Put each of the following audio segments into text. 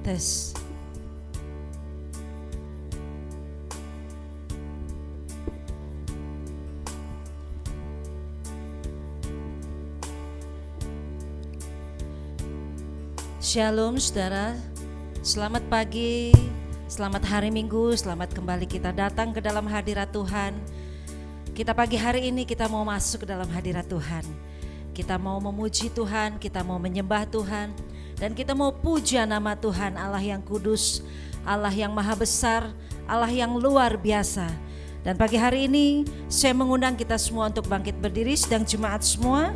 Tes. Shalom saudara, selamat pagi, selamat hari Minggu, selamat kembali kita datang ke dalam hadirat Tuhan. Kita pagi hari ini kita mau masuk ke dalam hadirat Tuhan. Kita mau memuji Tuhan, kita mau menyembah Tuhan, dan kita mau puja nama Tuhan, Allah yang kudus, Allah yang maha besar, Allah yang luar biasa. Dan pagi hari ini saya mengundang kita semua untuk bangkit berdiri, sedang jemaat semua.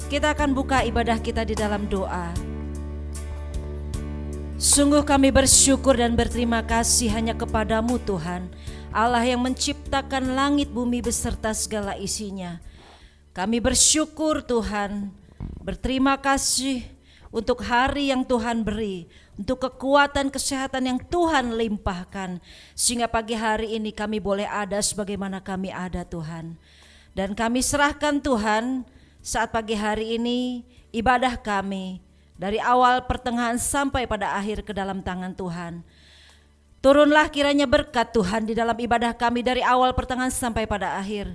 Kita akan buka ibadah kita di dalam doa. Sungguh kami bersyukur dan berterima kasih hanya kepadamu Tuhan, Allah yang menciptakan langit bumi beserta segala isinya. Kami bersyukur Tuhan, berterima kasih untuk hari yang Tuhan beri, untuk kekuatan kesehatan yang Tuhan limpahkan, sehingga pagi hari ini kami boleh ada sebagaimana kami ada Tuhan. Dan kami serahkan Tuhan saat pagi hari ini ibadah kami, dari awal pertengahan sampai pada akhir ke dalam tangan Tuhan. Turunlah kiranya berkat Tuhan di dalam ibadah kami dari awal pertengahan sampai pada akhir.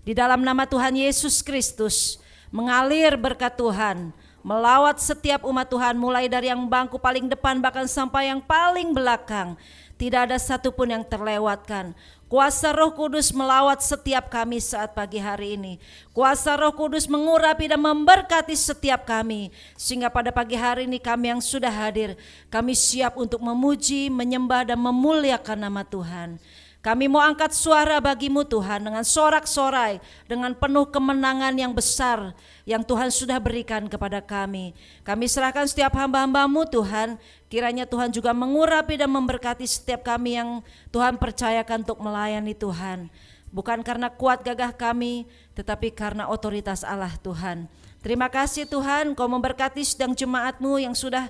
Di dalam nama Tuhan Yesus Kristus, mengalir berkat Tuhan, melawat setiap umat Tuhan mulai dari yang bangku paling depan bahkan sampai yang paling belakang. Tidak ada satupun yang terlewatkan. Kuasa Roh Kudus melawat setiap kami saat pagi hari ini. Kuasa Roh Kudus mengurapi dan memberkati setiap kami. Sehingga pada pagi hari ini kami yang sudah hadir, kami siap untuk memuji, menyembah dan memuliakan nama Tuhan. Kami mau angkat suara bagimu Tuhan dengan sorak-sorai, dengan penuh kemenangan yang besar yang Tuhan sudah berikan kepada kami. Kami serahkan setiap hamba-hambamu Tuhan, kiranya Tuhan juga mengurapi dan memberkati setiap kami yang Tuhan percayakan untuk melayani Tuhan. Bukan karena kuat gagah kami, tetapi karena otoritas Allah Tuhan. Terima kasih Tuhan, Kau memberkati sedang jemaatmu yang sudah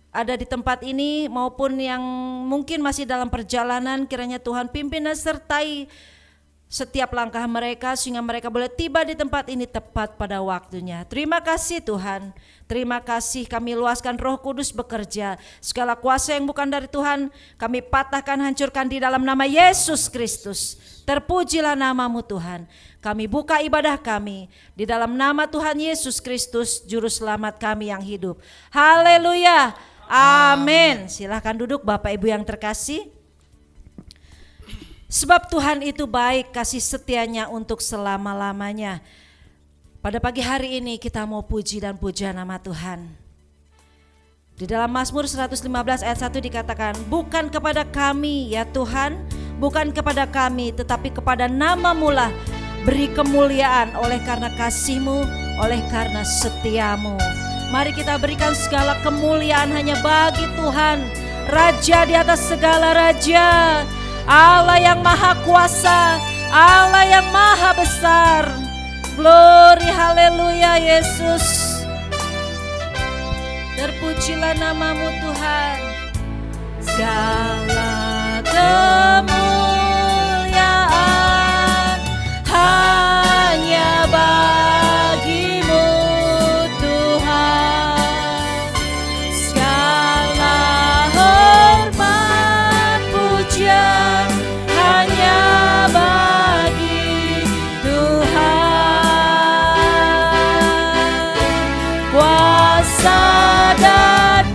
ada di tempat ini maupun yang mungkin masih dalam perjalanan. Kiranya Tuhan pimpin dan sertai setiap langkah mereka sehingga mereka boleh tiba di tempat ini tepat pada waktunya. Terima kasih Tuhan, terima kasih. Kami luaskan Roh Kudus bekerja. Segala kuasa yang bukan dari Tuhan kami patahkan, hancurkan di dalam nama Yesus Kristus. Terpujilah namamu Tuhan. Kami buka ibadah kami di dalam nama Tuhan Yesus Kristus, Juru Selamat kami yang hidup. Haleluya. Amin. Silahkan duduk Bapak Ibu yang terkasih. Sebab Tuhan itu baik, kasih setianya untuk selama-lamanya. Pada pagi hari ini kita mau puji dan puja nama Tuhan. Di dalam Mazmur 115 ayat 1 dikatakan, bukan kepada kami ya Tuhan, bukan kepada kami, tetapi kepada nama-Mu lah beri kemuliaan oleh karena kasih-Mu, oleh karena setiamu. Mari kita berikan segala kemuliaan hanya bagi Tuhan, Raja di atas segala raja, Allah yang maha kuasa, Allah yang maha besar. Glory, haleluya Yesus. Terpujilah namamu Tuhan. Segala kemuliaan hanya bagimu Tuhan. Segala hormat pujian hanya bagi Tuhan. Kuasa dan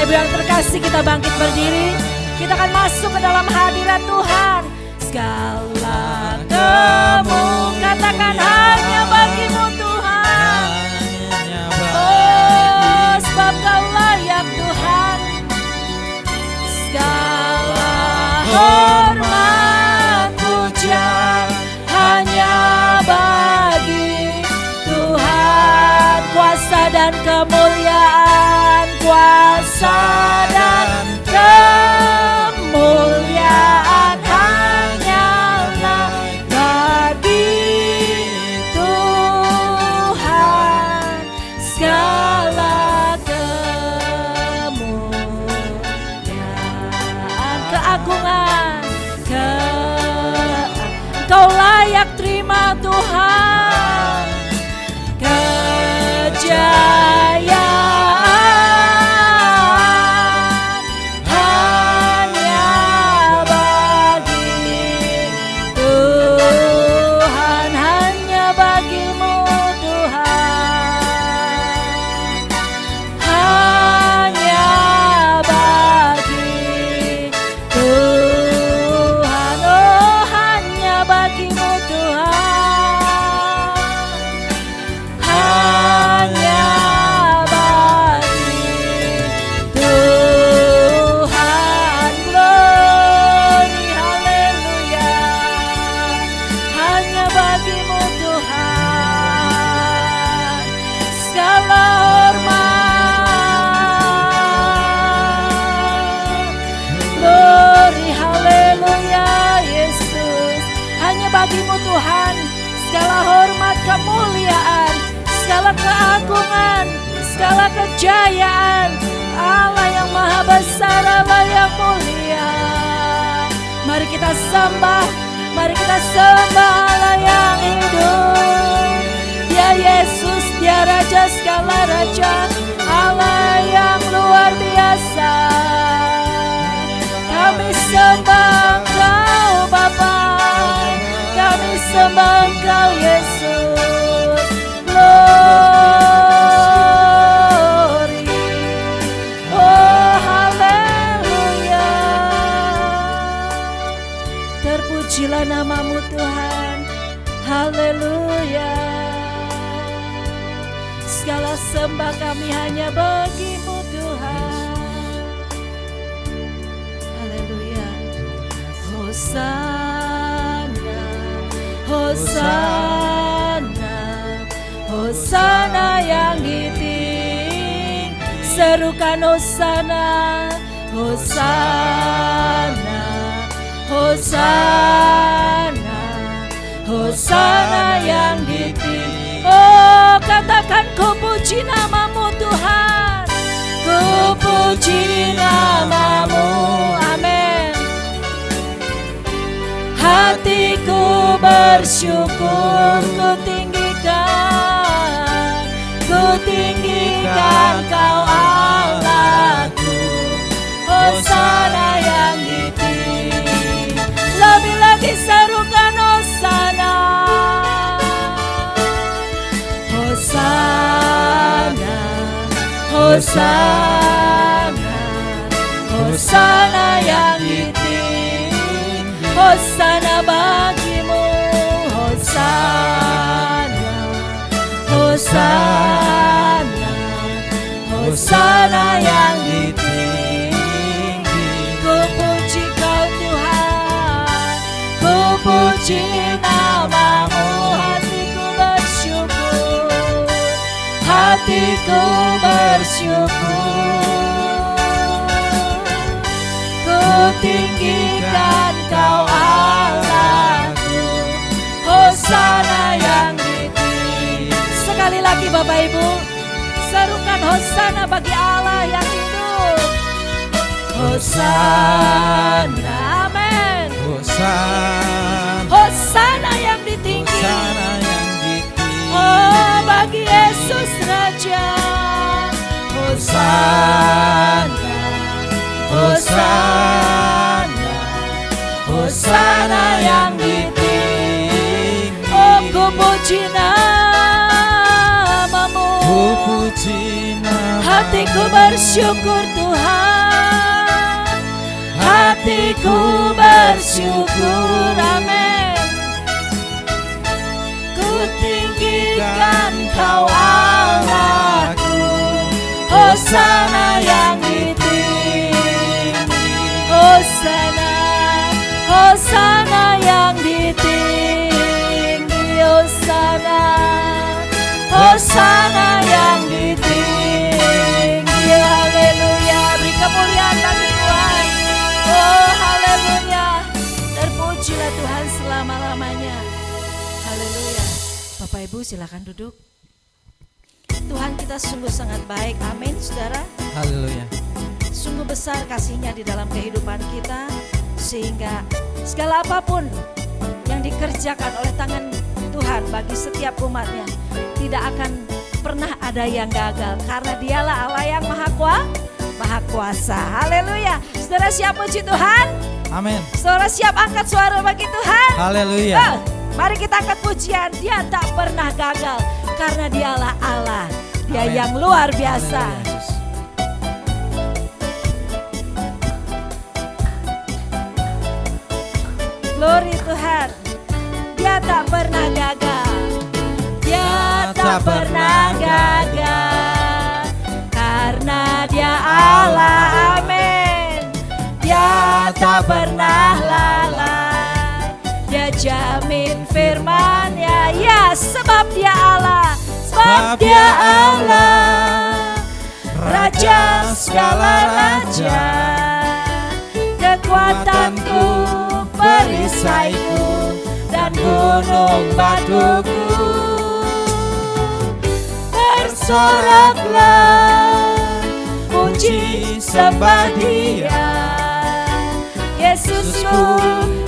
Bapak Ibu yang terkasih, kita bangkit berdiri. Kita akan masuk ke dalam hadirat Tuhan. Segala katakan hanya bagimu Tuhan. Oh, sebab Kau layak Tuhan. Segala hormat pujian hanya bagi Tuhan. Kuasa dan kemuliaan, kuasa dan kemuliaan hanyalah bagi Tuhan. Segala kemuliaan, keagungan, Kau layak terima Tuhan. Kejayaan hanya bagi Tuhan, hanya bagimu Tuhan, hanya bagi Tuhan, oh hanya bagimu Tuhan, hanya bagi Tuhan. Glory, haleluya, hanya bagimu Tuhan. Segala hormat, glory, haleluya, Yesus, hanya bagimu Tuhan. Segala hormat, kemuliaan, segala keagungan, segala kejayaan, Allah yang maha besar, Allah yang mulia. Mari kita sembah, mari kita sembah Allah yang hidup. Dia Yesus, dia Raja segala Raja, Allah yang luar biasa. Kami sembah Engkau Bapa, kami sembah Engkau Yesus. Glory, oh haleluya. Terpujilah namamu Tuhan, haleluya. Segala sembah kami hanya bagimu Tuhan, haleluya. Hosana, Hosana, Hosana yang ditinggi, serukan Hosana, Hosana, Hosana, Hosana yang ditinggi. Oh, katakan ku puji namamu Tuhan, ku puji namamu, amin. Hatiku bersyukur, ku tinggikan Kau Allahku. Hosana yang ditinggi, lebih lagi serukan Hosana, Hosana, Hosana, Hosana yang ditinggi. Hosana bagimu, Hosana, Hosana, Hosana yang ditinggi. Ku puji Kau Tuhan, ku puji namamu. Hatiku bersyukur, hatiku bersyukur. Ku tinggikan Kau Allahku. Hosana yang ditinggi. Sekali lagi Bapak Ibu, serukan Hosana bagi Allah yang hidup. Hosana, amin. Hosana, Hosana yang ditinggi, Hosana yang ditinggi. oh bagi Yesus Raja. Hosana, Hosana, Hosana yang ditinggi. Oh ku puji namamu, Ku puji namamu. Hatiku bersyukur Tuhan, hatiku bersyukur, amin. Ku tinggikan Kau Allahku, Hosana yang ditinggi, Hosana, Hosana yang ditinggi, Hosana, Hosana yang ditinggi. Haleluya, beri kemuliaan bagi Tuhan. Oh haleluya, terpujilah Tuhan selama-lamanya. Haleluya. Bapak Ibu silakan duduk. Tuhan kita sungguh sangat baik, amin saudara. Haleluya. Sungguh besar kasih-Nya di dalam kehidupan kita, sehingga segala apapun yang dikerjakan oleh tangan Tuhan bagi setiap umatnya tidak akan pernah ada yang gagal, karena Dialah Allah yang maha kuasa. Haleluya. Saudara siap puji Tuhan? Amin. Saudara siap angkat suara bagi Tuhan? Haleluya. Mari kita angkat pujian. Dia tak pernah gagal, karena Dialah Allah. Dia Amin. yang luar biasa. Haleluya, Yesus. Glory Tuhan. Dia tak pernah gagal. Dia tak pernah gagal, karena Dia Allah, amin. Dia tak pernah lalai. Dia jamin firman-Nya, ya sebab Dia Allah, sebab Dia Allah, Raja segala raja, kekuatanku, perisaiku, dan gunung batuku. Bersoraklah, puji sembah Dia, Yesusku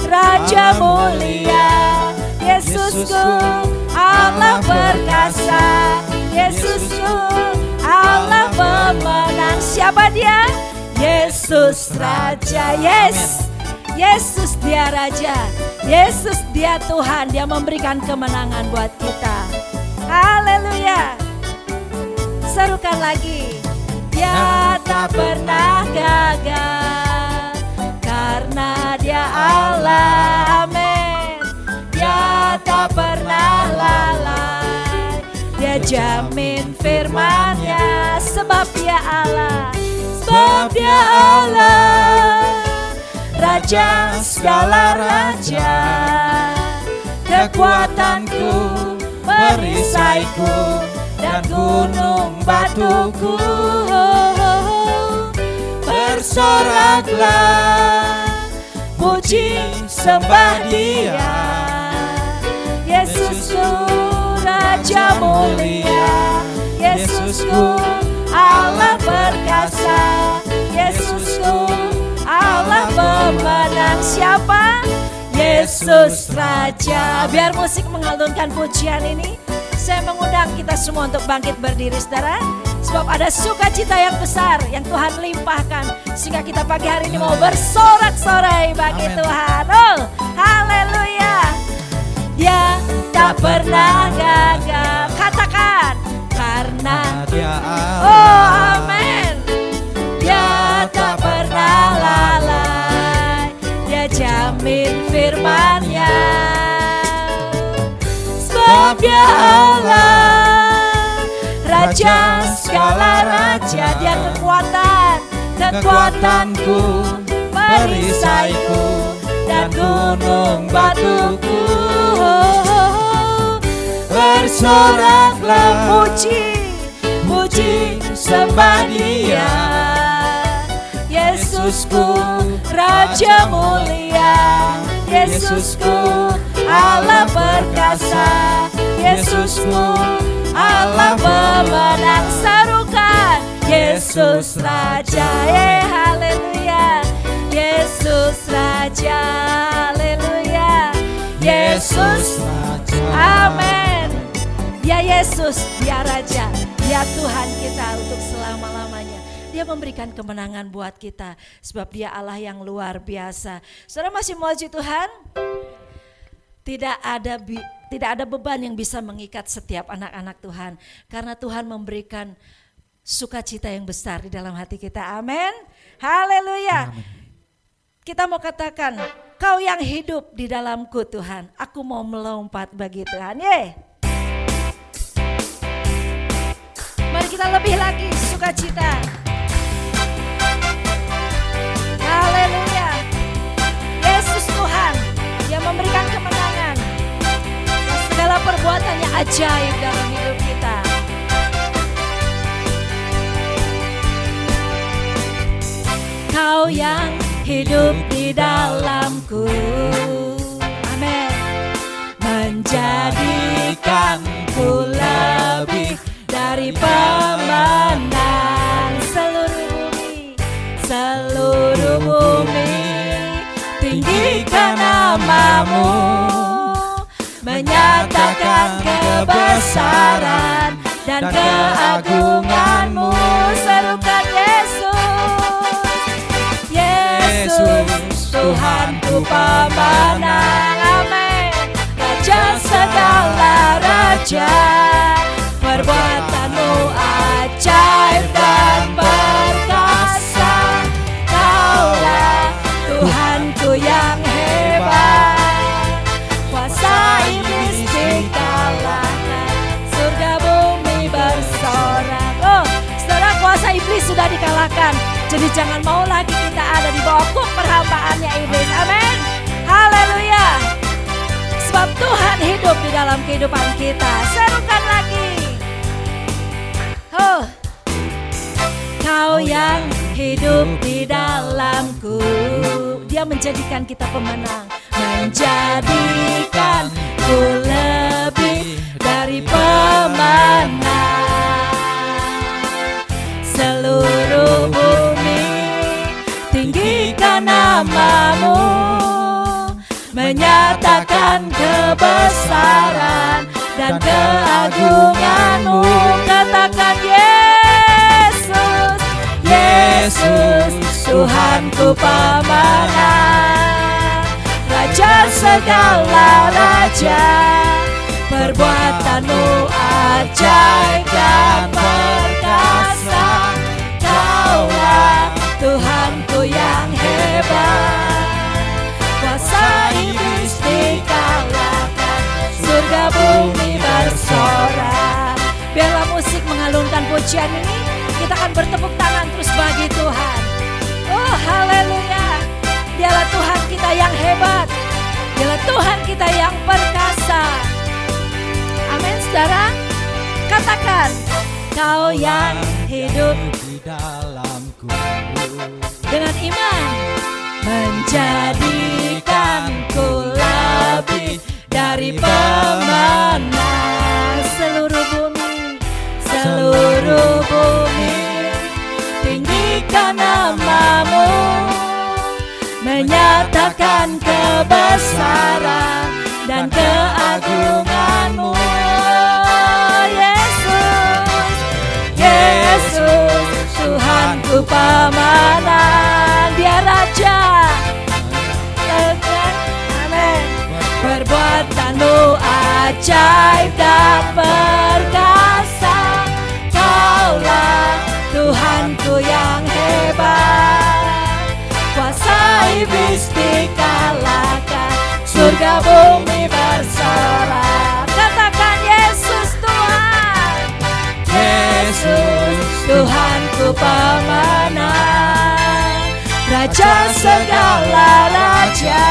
Raja mulia, Yesusku Allah perkasa, Yesusku Allah pemenang. Siapa Dia? Yesus Raja. Yes, Yesus Dia Raja, Yesus Dia Tuhan. Dia memberikan kemenangan buat kita. Haleluya. Serukan lagi. Dia tak pernah gagal, karena Dia Allah, amin. Dia tak pernah lalai. Dia jamin firman-Nya, sebab Dia Allah, sebab Dia Allah, Raja segala raja, kekuatanku, perisaiku, dan gunung batuku. Bersoraklah, puji sembah Dia, Yesusku Raja mulia, Yesusku Allah perkasa, Yesusku Allah pemenang. Siapa? Yesus Raja. Biar musik mengalunkan pujian ini, saya mengundang kita semua untuk bangkit berdiri saudara. Sebab ada sukacita yang besar yang Tuhan limpahkan, sehingga kita pagi hari ini mau bersorak-sorai bagi Amin. Tuhan. Oh haleluya. Dia tak pernah gagal. Katakan, karena Dia Allah. oh amin. Dia tak pernah lalai. Dia jamin firman-Nya, sebab Dia Allah, Raja segala raja. Dia kekuatanku, perisaiku, dan gunung batuku. Bersoraklah, puji sembah Dia, Yesusku Raja mulia, Yesusku Allah perkasa, Yesusku Allah pemenang. Serukan, Yesus Raja, haleluya. Yesus Raja, haleluya. Yesus Raja. amin. Ya Yesus, Dia Raja, Dia Tuhan kita untuk selama-lamanya. Dia memberikan kemenangan buat kita, sebab Dia Allah yang luar biasa. Saudara masih memuji Tuhan? Tidak ada beban yang bisa mengikat setiap anak-anak Tuhan, karena Tuhan memberikan sukacita yang besar di dalam hati kita. Amin. Haleluya. Kita mau katakan, Kau yang hidup di dalamku Tuhan, aku mau melompat bagi Tuhan. Mari kita lebih lagi sukacita. Haleluya. Yesus Tuhan yang memberikan kemenangan. Dan segala perbuatannya ajaib dalam hidup kita. Kau yang hidup di dalamku, amin, menjadikanku lebih dari pemenang. Seluruh bumi tinggikan namamu, menyatakan kebesaran dan keagunganmu. Serukan Yesus, Tuhanku pemenang, amin. Raja segala raja, perbuatanmu ajaib dan perkasa. Kaulah Tuhanku yang hebat, kuasa iblis dikalahkan, surga bumi bersorak. Oh, saudara, kuasa iblis sudah dikalahkan. Jadi jangan mau lagi kita ada di bawah kuk perhambaannya iblis. Amin. Haleluya. Sebab Tuhan hidup di dalam kehidupan kita. Serukan lagi. Oh. Kau yang hidup di dalamku, Dia menjadikan kita pemenang, menjadikanku lebih dari pemenang. Seluruh bumi tinggikan namamu, menyatakan kebesaran dan keagunganmu. Katakan Yesus, Yesus, Tuhanku pemenang, Raja segala raja, perbuatanmu ajaib dan perkasa. Kaulah Tuhanku yang hebat, kuasa iblis dikalahkan, surga bumi bersorak. Biarlah musik mengalunkan pujian ini, kita akan bertepuk tangan terus bagi Tuhan. Oh haleluya, Dialah Tuhan kita yang hebat, Dialah Tuhan kita yang perkasa. Amin saudara. Katakan, Kau yang hidup di dalamku, dengan iman, menjadikanku lebih dari pemenang. Seluruh bumi tinggikan namamu, menyatakan kebesaran dan keagunganmu. Yesus, Tuhanku pemenang, Dia Raja. Amin. Perbuatanmu ajaib dan perkasa. Kaulah Tuhanku yang hebat, kuasa iblis dikalahkan, surga bumi bersorak. Katakan Yesus Tuhan, Yesus, Tuhanku pemenang, Raja segala raja,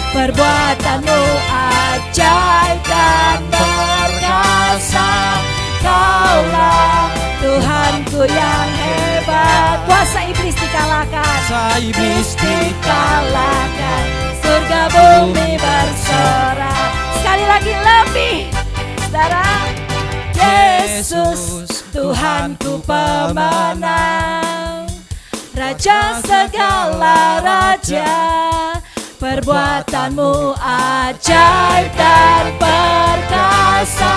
perbuatanmu ajaib dan perkasa. Kaulah Tuhanku yang hebat, kuasa iblis dikalahkan, surga bumi bersorak. Sekali lagi lebih, saudara. Yesus, Tuhanku pemenang, Raja segala raja, perbuatanmu ajaib dan perkasa.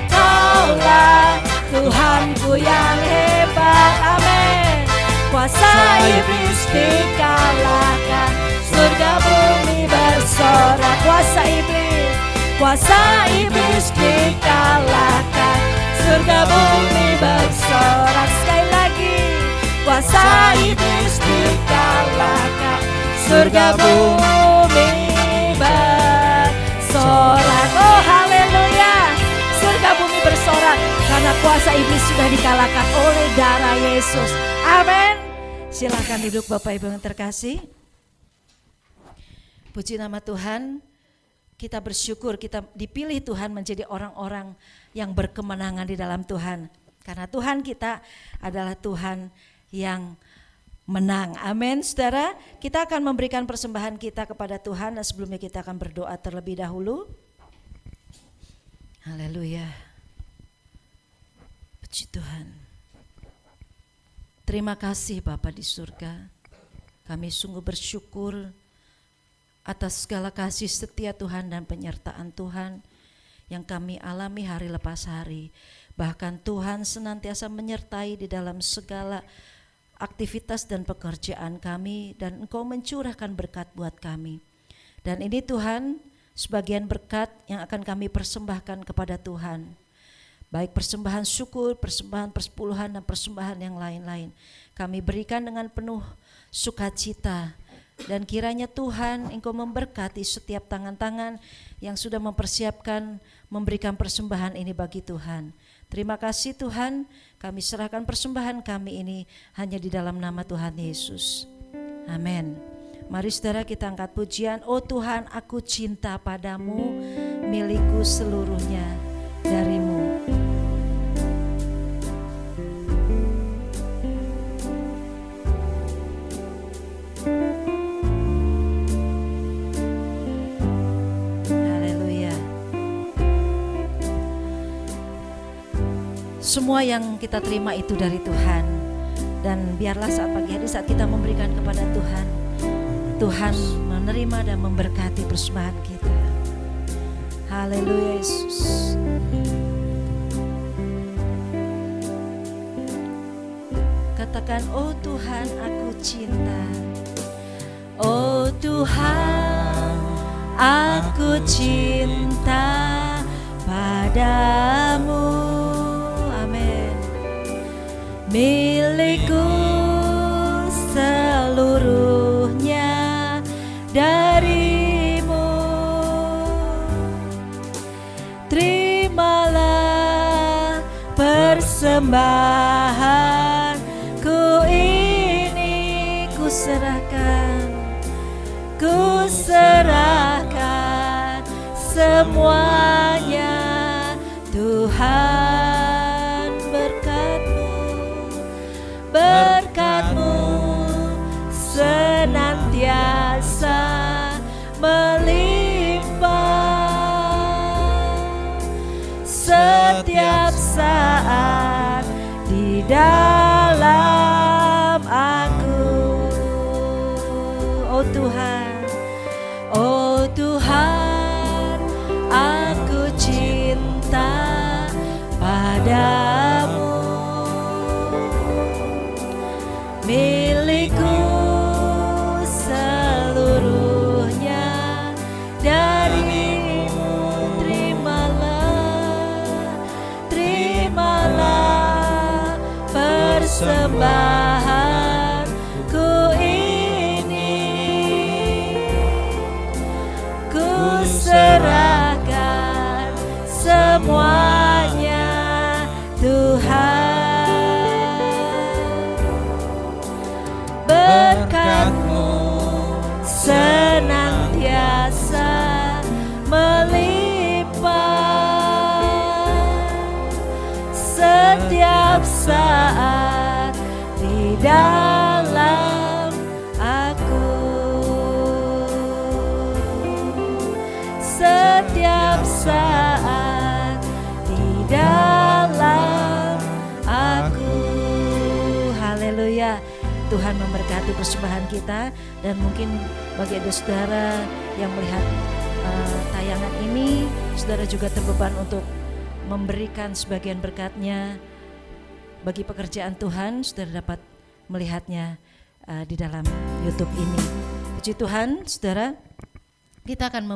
Kaulah Tuhanku yang hebat, amin. Kuasa iblis dikalahkan, surga bumi bersorak. Kuasa iblis dikalahkan, surga bumi bersorak. Sekali lagi, kuasa iblis dikalahkan, surga bumi bersorak. Oh haleluya, surga bumi bersorak karena kuasa iblis sudah dikalahkan oleh darah Yesus. Amin. Silakan duduk Bapak Ibu yang terkasih. Puji nama Tuhan. Kita bersyukur kita dipilih Tuhan menjadi orang-orang yang berkemenangan di dalam Tuhan. Karena Tuhan kita adalah Tuhan yang menang. Amin. Saudara, kita akan memberikan persembahan kita kepada Tuhan dan sebelumnya kita akan berdoa terlebih dahulu. Haleluya. Puji Tuhan. Terima kasih Bapa di surga. Kami sungguh bersyukur atas segala kasih setia Tuhan dan penyertaan Tuhan yang kami alami hari lepas hari. Bahkan Tuhan senantiasa menyertai di dalam segala aktivitas dan pekerjaan kami, dan Engkau mencurahkan berkat buat kami. Dan ini Tuhan sebagian berkat yang akan kami persembahkan kepada Tuhan. Baik persembahan syukur, persembahan persepuluhan dan persembahan yang lain-lain. Kami berikan dengan penuh sukacita. Dan kiranya Tuhan Engkau memberkati setiap tangan-tangan yang sudah mempersiapkan memberikan persembahan ini bagi Tuhan. Terima kasih Tuhan, kami serahkan persembahan kami ini hanya di dalam nama Tuhan Yesus. Amin. Mari saudara kita angkat pujian. Oh Tuhan, aku cinta padamu, milikku seluruhnya darimu. Semua yang kita terima itu dari Tuhan. Dan biarlah saat pagi hari saat kita memberikan kepada Tuhan, Tuhan menerima dan memberkati persembahan kita. Haleluya Yesus. Katakan, oh Tuhan aku cinta. Oh Tuhan aku cinta padamu. Milikku seluruhnya darimu. Terimalah persembahanku ini, ku serahkan semuanya Tuhan. Berkat-Mu senantiasa melimpah setiap saat di dalam aku. Oh Tuhan, oh Tuhan, aku cinta padamu. Milikku seluruhnya darimu. Terimalah persembahanku ini, ku serahkan semuanya Tuhan. Berkat-Mu senantiasa melimpah setiap saat di dalam aku. Setiap saat di dalam aku. Haleluya. Tuhan memberkati persembahan kita. Dan mungkin bagi ada saudara yang melihat tayangan ini, saudara juga terbeban untuk memberikan sebagian berkatnya bagi pekerjaan Tuhan. Saudara dapat melihatnya di dalam YouTube ini. Puji Tuhan, saudara, kita akan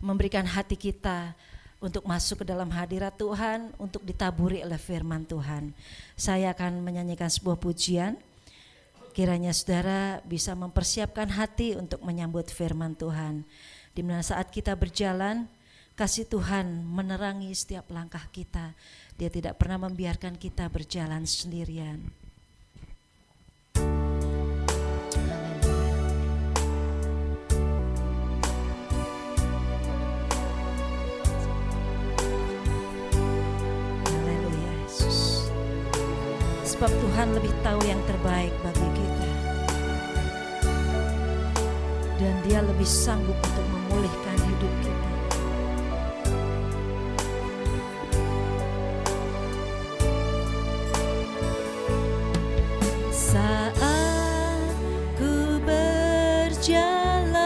memberikan hati kita untuk masuk ke dalam hadirat Tuhan, untuk ditaburi oleh firman Tuhan. Saya akan menyanyikan sebuah pujian. Kiranya saudara bisa mempersiapkan hati untuk menyambut firman Tuhan. Di mana saat kita berjalan, kasih Tuhan menerangi setiap langkah kita. Dia tidak pernah membiarkan kita berjalan sendirian. Haleluya Yesus. Sebab Tuhan lebih tahu yang terbaik bagi kita. Dan Dia lebih sanggup untuk memulihkan hidup kita. Saat ku berjalan,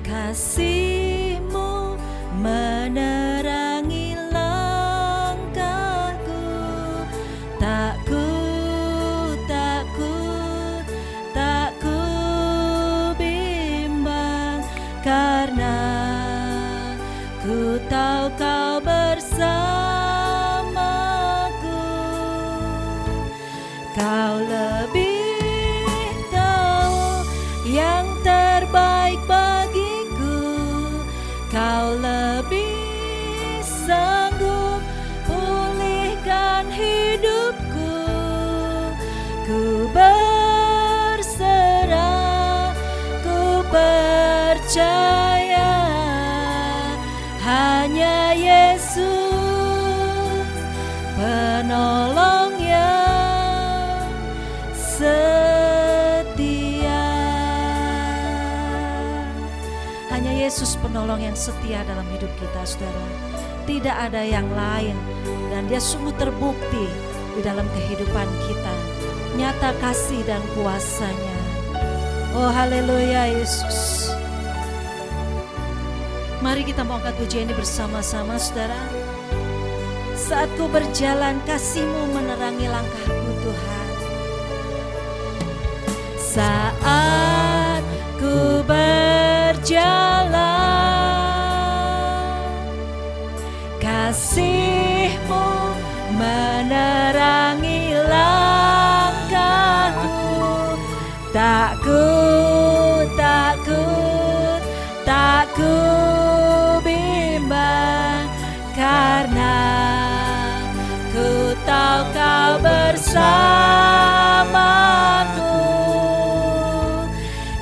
kasih-Mu menerangi langkahku. Tak ku bimbang, karena ku tahu Kau bersamaku. Kau lebih tahu yang terbaik bagiku. Kau lebih sanggup pulihkan hidupku. Ku berserah, ku percaya, hanya Yesus penolong yang setia. Hanya Yesus penolong yang setia dalam hidup kita, saudara. Tidak ada yang lain, dan Dia sungguh terbukti di dalam kehidupan kita. Nyata kasih dan kuasa-Nya. Oh haleluya Yesus. Mari kita mau angkat pujian ini bersama-sama, saudara. Saat ku berjalan, kasih-Mu menerangi langkahku Tuhan. Saat ku berjalan, kasih-Mu menerangi langkahku. Tak ku bimbang, karena ku tahu Kau bersamaku.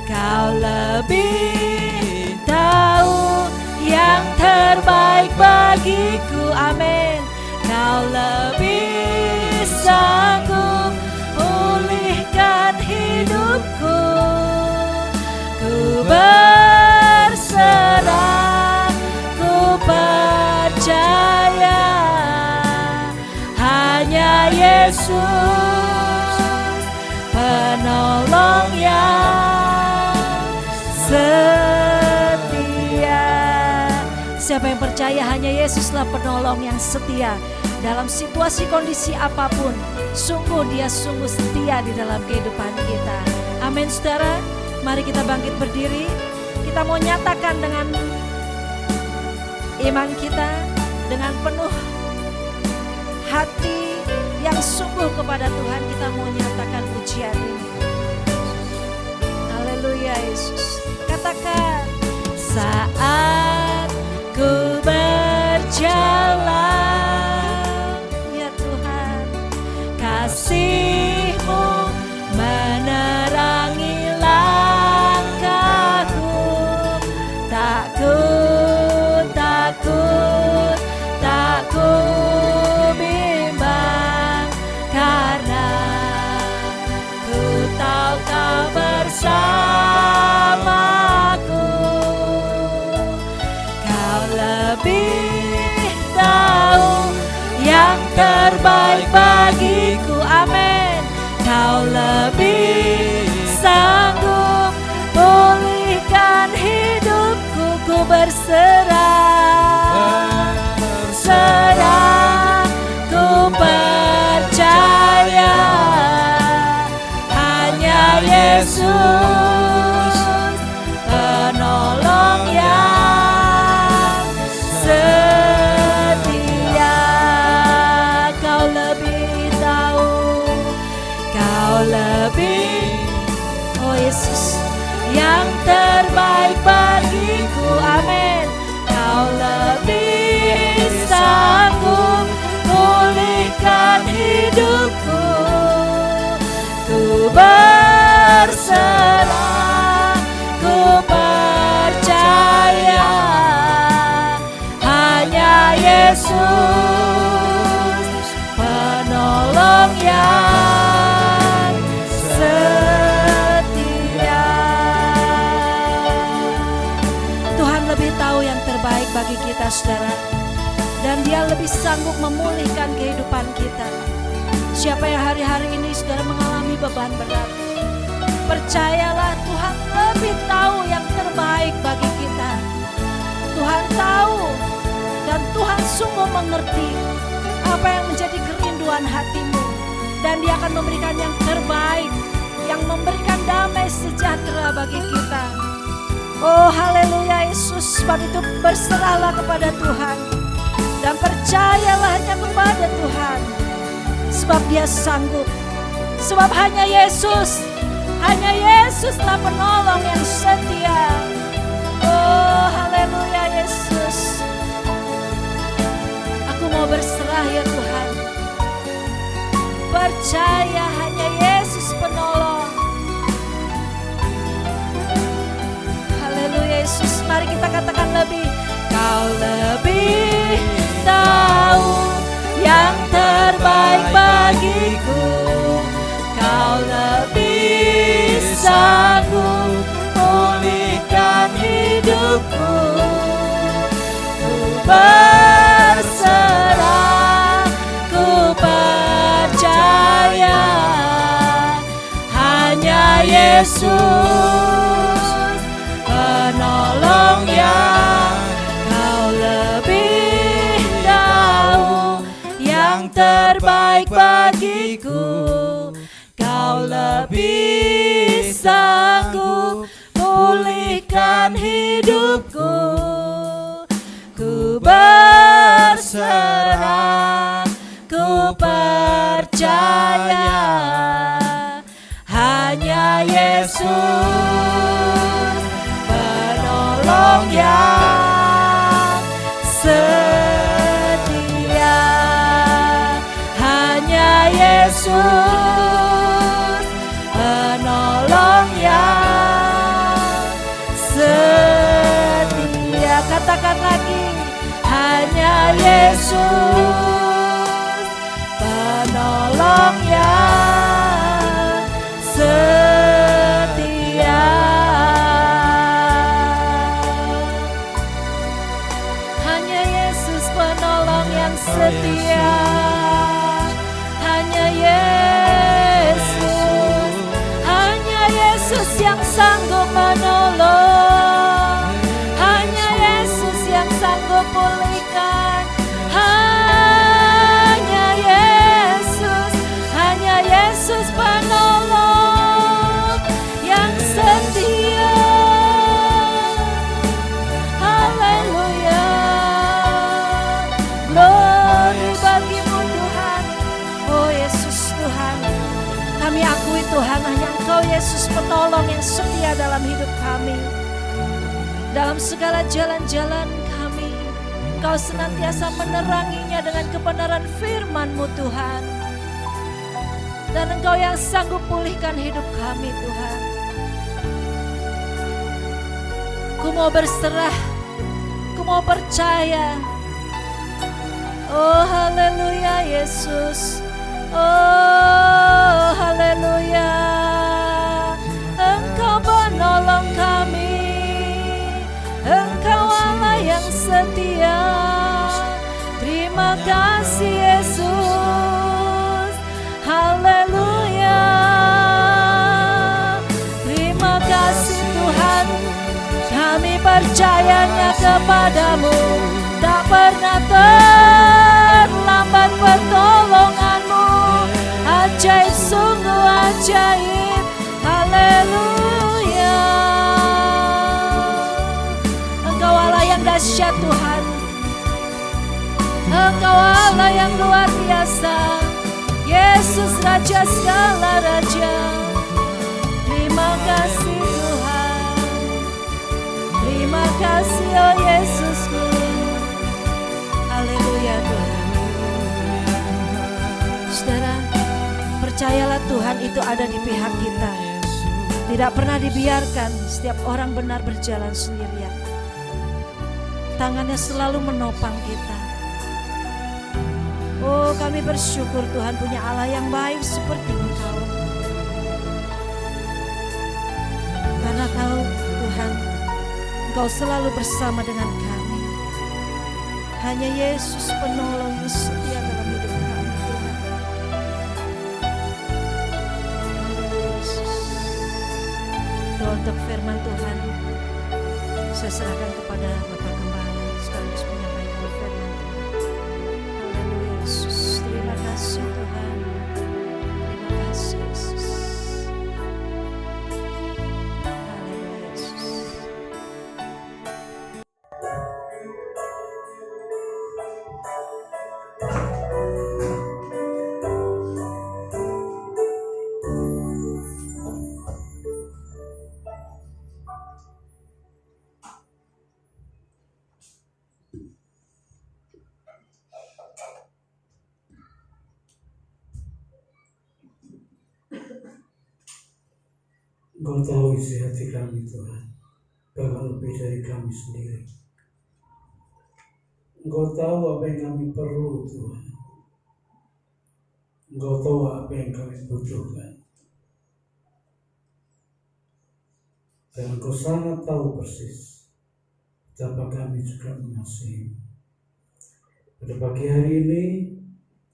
Kau lebih tahu yang terbaik bagiku. Amin. Kau lebih sanggup pulihkan hidupku. Ku berserah, ku percaya, hanya Yesus penolong yang setia. Siapa yang percaya hanya Yesuslah penolong yang setia dalam situasi kondisi apapun, sungguh Dia sungguh setia di dalam kehidupan kita. Amin saudara. Mari kita bangkit berdiri. Kita mau nyatakan dengan iman kita, dengan penuh hati yang sungguh kepada Tuhan, kita mau nyatakan pujian ini. Haleluya Yesus. Katakan, saat ku berjalan, ya Tuhan, kasih-Mu menerangi langkahku. Tak ku bimbang, karena ku tahu Kau bersamaku. Kau lebih tahu yang terbaik bagiku. Amin. Kau lebih sanggup pulihkan hidupku. Ku berserah, ku percaya, hanya Yesus penolong yang lebih, oh Yesus, yang terbaik bagiku, amin. Kau lebih sanggup pulihkan hidupku. Ku berserah, ku percaya, hanya Yesus penolong yang setia. Tuhan lebih tahu yang terbaik bagi kita, saudara, dan Dia lebih sanggup memulihkan kehidupan kita. Siapa yang hari-hari ini saudara mengalami beban berat, percayalah Tuhan lebih tahu yang terbaik bagi kita. Tuhan tahu dan Tuhan sungguh mengerti apa yang menjadi kerinduan hatimu, dan Dia akan memberikan yang terbaik, yang memberikan damai sejahtera bagi kita. Oh haleluya Yesus. Sebab itu berserahlah kepada Tuhan dan percayalah hanya kepada Tuhan, sebab Dia sanggup. Sebab hanya Yesuslah penolong yang setia. Oh haleluya Yesus. Aku mau berserah ya Tuhan, percaya hanya Yesus penolong. Haleluya Yesus. Mari kita katakan lebih. Kau lebih tahu yang terbaik bagiku. Kau lebih sanggup pulihkan hidupku. Ku berserah, ku percaya, hanya Yesus penolong yang Kau lebih tahu yang terbaik bagiku. Kau lebih sanggup pulihkan hidupku. Ku berserah, ku percaya, hanya Yesus penolong yang setia. Hanya Yesus penolong yang setia. Katakan lagi, hanya Yesus penolong yang setia. Hanya Yesus penolong yang setia. Hanya Yesus yang sanggup menolong. Hanya Yesus yang sanggup pulihkan. Hanya Yesus penolong yang setia. Haleluya. Glory bagimu Tuhan. Oh Yesus Tuhan, kami akui Tuhan hanya Engkau Yesus penolong yang setia dalam hidup kami. Dalam segala jalan-jalan kami, Engkau senantiasa meneranginya dengan kebenaran firman-Mu Tuhan. Dan Engkau yang sanggup pulihkan hidup kami Tuhan. Ku mau berserah, ku mau percaya. Oh haleluya Yesus. Oh haleluya. Engkau penolong kami, Engkau Allah yang setia. Terima kasih Yesus. Haleluya. Terima kasih Tuhan. Kami percayanya kepadamu. Tak pernah terlambat pertolonganmu. Ajaib, sungguh ajaib. Haleluya. Engkau Allah yang dahsyat Tuhan. Engkau Allah yang luar biasa. Yesus Raja segala raja. kasih oh Yesusku. Haleluya Tuhan. Saudara, percayalah Tuhan itu ada di pihak kita. Tidak pernah dibiarkan setiap orang benar berjalan sendirian. Tangannya selalu menopang kita. Oh, kami bersyukur Tuhan punya Allah yang baik seperti Engkau. Karena Kau Tuhan, Engkau selalu bersama dengan kami. Hanya Yesus penolong yang setia dalam hidup kami Tuhan. Yesus. Doa untuk firman Tuhan saya serahkan kepada Bapak Gembala sekaligus menyampaikan firman Tuhan. Haleluya Yesus. Terima kasih Tuhan. Terima kasih Yesus. Haleluya Yesus. Engkau tahu isi hati kami Tuhan, bahkan lebih dari kami sendiri. Engkau tahu apa yang kami perlu Tuhan. Engkau tahu apa yang kami butuhkan. Dan Engkau sangat tahu persis betapa kami juga mengasihi. Pada pagi hari ini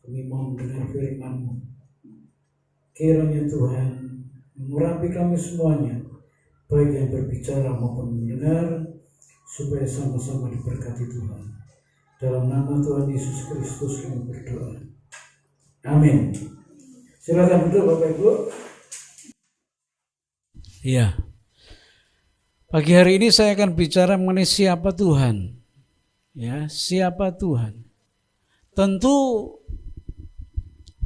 kami mau mendengar firman-Mu. Kiranya Tuhan mengurapi kami semuanya, baik yang berbicara maupun mendengar, supaya sama-sama diberkati Tuhan. Dalam nama Tuhan Yesus Kristus kami berdoa. Amin. Silakan duduk Bapak Ibu. Ya, pagi hari ini saya akan bicara mengenai siapa Tuhan. Ya, siapa Tuhan. Tentu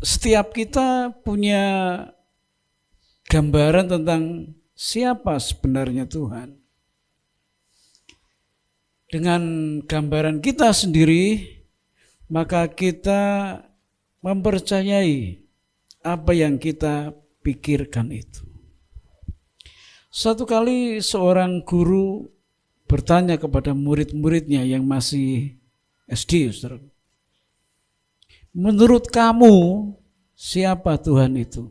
setiap kita punya gambaran tentang siapa sebenarnya Tuhan. Dengan gambaran kita sendiri, maka kita mempercayai apa yang kita pikirkan itu. Satu kali seorang guru bertanya kepada murid-muridnya yang masih SD, saudara. Menurut kamu, siapa Tuhan itu?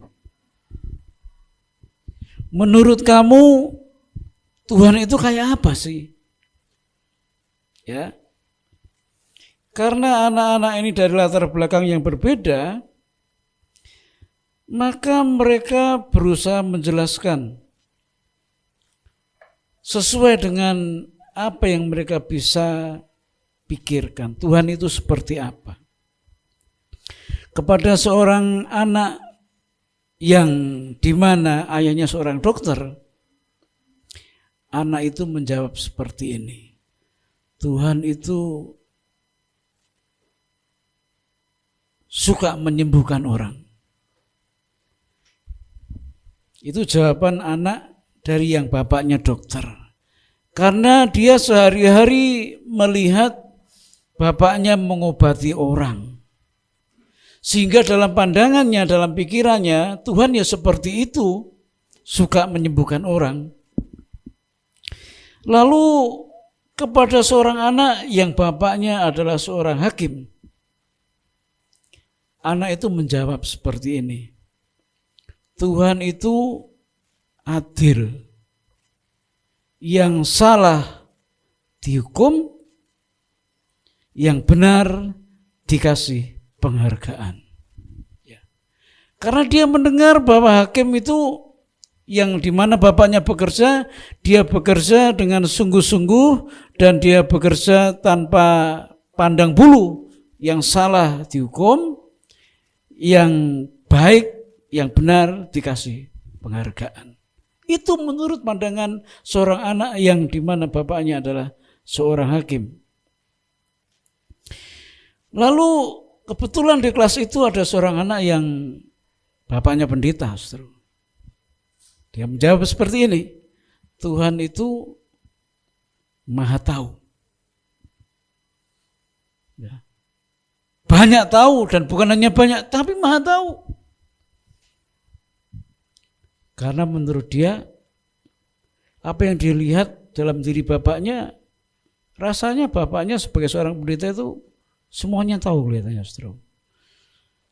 Menurut kamu Tuhan itu kayak apa sih? Ya. Karena anak-anak ini dari latar belakang yang berbeda, maka mereka berusaha menjelaskan sesuai dengan apa yang mereka bisa pikirkan. Tuhan itu seperti apa? Kepada seorang anak yang dimana ayahnya seorang dokter, anak itu menjawab seperti ini. Tuhan itu suka menyembuhkan orang. Itu jawaban anak dari yang bapaknya dokter. Karena dia sehari-hari melihat bapaknya mengobati orang. Sehingga dalam pandangannya, dalam pikirannya, Tuhan ya seperti itu, suka menyembuhkan orang. Lalu kepada seorang anak yang bapaknya adalah seorang hakim, anak itu menjawab seperti ini. Tuhan itu adil, yang salah dihukum, yang benar dikasih penghargaan. Ya. Karena dia mendengar bahwa hakim itu yang dimana bapaknya bekerja, dia bekerja dengan sungguh-sungguh dan dia bekerja tanpa pandang bulu. Yang salah dihukum, yang baik, yang benar dikasih penghargaan. Itu menurut pandangan seorang anak yang dimana bapaknya adalah seorang hakim. Lalu kebetulan di kelas itu ada seorang anak yang bapaknya pendeta. Dia menjawab seperti ini. Tuhan itu Maha tahu. Ya. Banyak tahu, dan bukan hanya banyak, tapi maha tahu. Karena menurut dia, apa yang dilihat dalam diri bapaknya, rasanya bapaknya sebagai seorang pendeta itu semuanya tahu kelihatannya, saudara.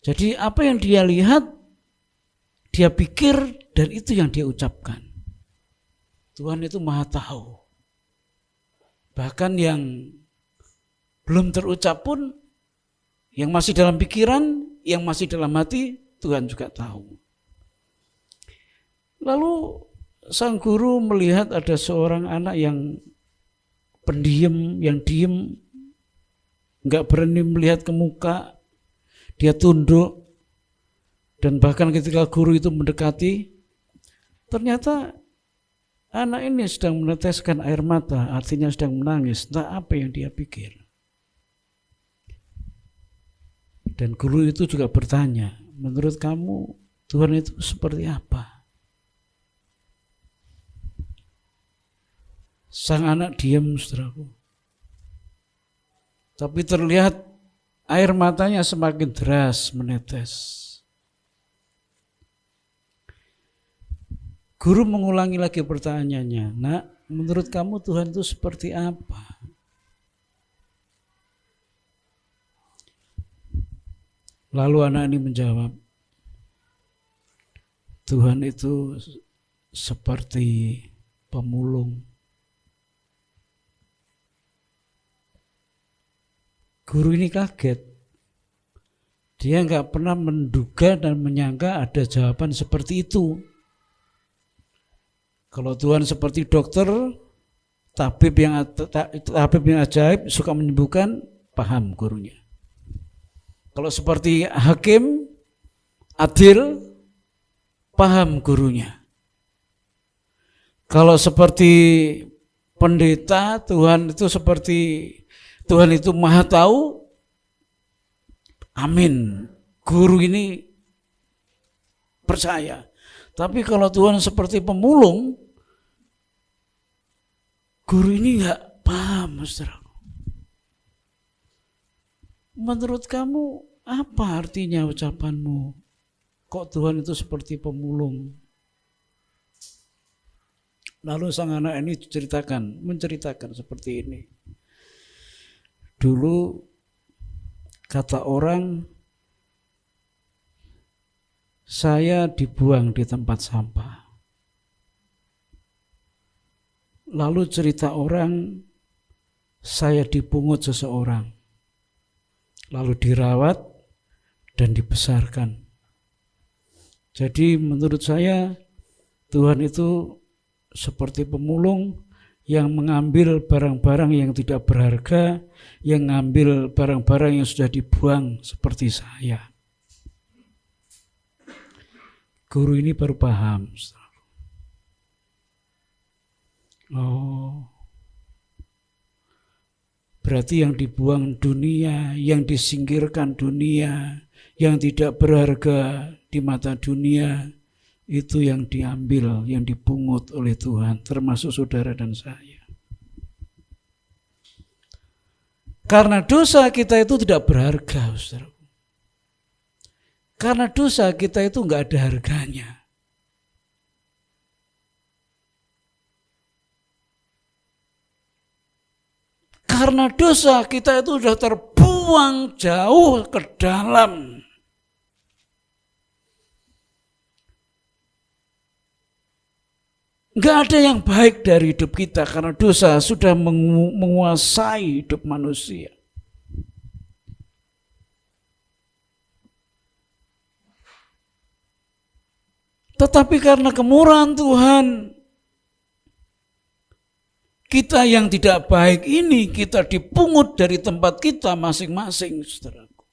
Jadi apa yang dia lihat, dia pikir, dan itu yang dia ucapkan. Tuhan itu maha tahu. Bahkan yang belum terucap pun, yang masih dalam pikiran, yang masih dalam hati, Tuhan juga tahu. Lalu sang guru melihat ada seorang anak yang pendiam, yang diem, nggak berani melihat ke muka, dia tunduk, dan bahkan ketika guru itu mendekati, ternyata anak ini sedang meneteskan air mata, artinya sedang menangis, entah apa yang dia pikir. Dan guru itu juga bertanya, menurut kamu Tuhan itu seperti apa? Sang anak diam, saudaraku. Tapi terlihat air matanya semakin deras menetes. Guru mengulangi lagi pertanyaannya, nak, menurut kamu Tuhan itu seperti apa? Lalu anak ini menjawab, Tuhan itu seperti pemulung. Guru ini kaget. Dia nggak pernah menduga dan menyangka ada jawaban seperti itu. Kalau Tuhan seperti dokter, tabib yang ajaib, suka menyembuhkan, paham gurunya. Kalau seperti hakim, adil, paham gurunya. Kalau seperti pendeta, Tuhan itu maha tahu, amin. Guru ini percaya. Tapi kalau Tuhan seperti pemulung, guru ini nggak paham, saudara. Menurut kamu apa artinya ucapanmu? Kok Tuhan itu seperti pemulung? Lalu sang anak ini menceritakan seperti ini. Dulu kata orang, saya dibuang di tempat sampah. Lalu cerita orang, saya dipungut seseorang. Lalu dirawat dan dibesarkan. Jadi menurut saya Tuhan itu seperti pemulung yang mengambil barang-barang yang tidak berharga, yang mengambil barang-barang yang sudah dibuang seperti saya. Guru ini baru paham. Oh, berarti yang dibuang dunia, yang disingkirkan dunia, yang tidak berharga di mata dunia, itu yang diambil, yang dipungut oleh Tuhan, termasuk saudara dan saya. Karena dosa kita itu tidak berharga, saudara. Karena dosa kita itu enggak ada harganya. Karena dosa kita itu sudah terbuang jauh ke dalam. Enggak ada yang baik dari hidup kita karena dosa sudah menguasai hidup manusia. Tetapi karena kemurahan Tuhan, kita yang tidak baik ini kita dipungut dari tempat kita masing-masing, saudaraku.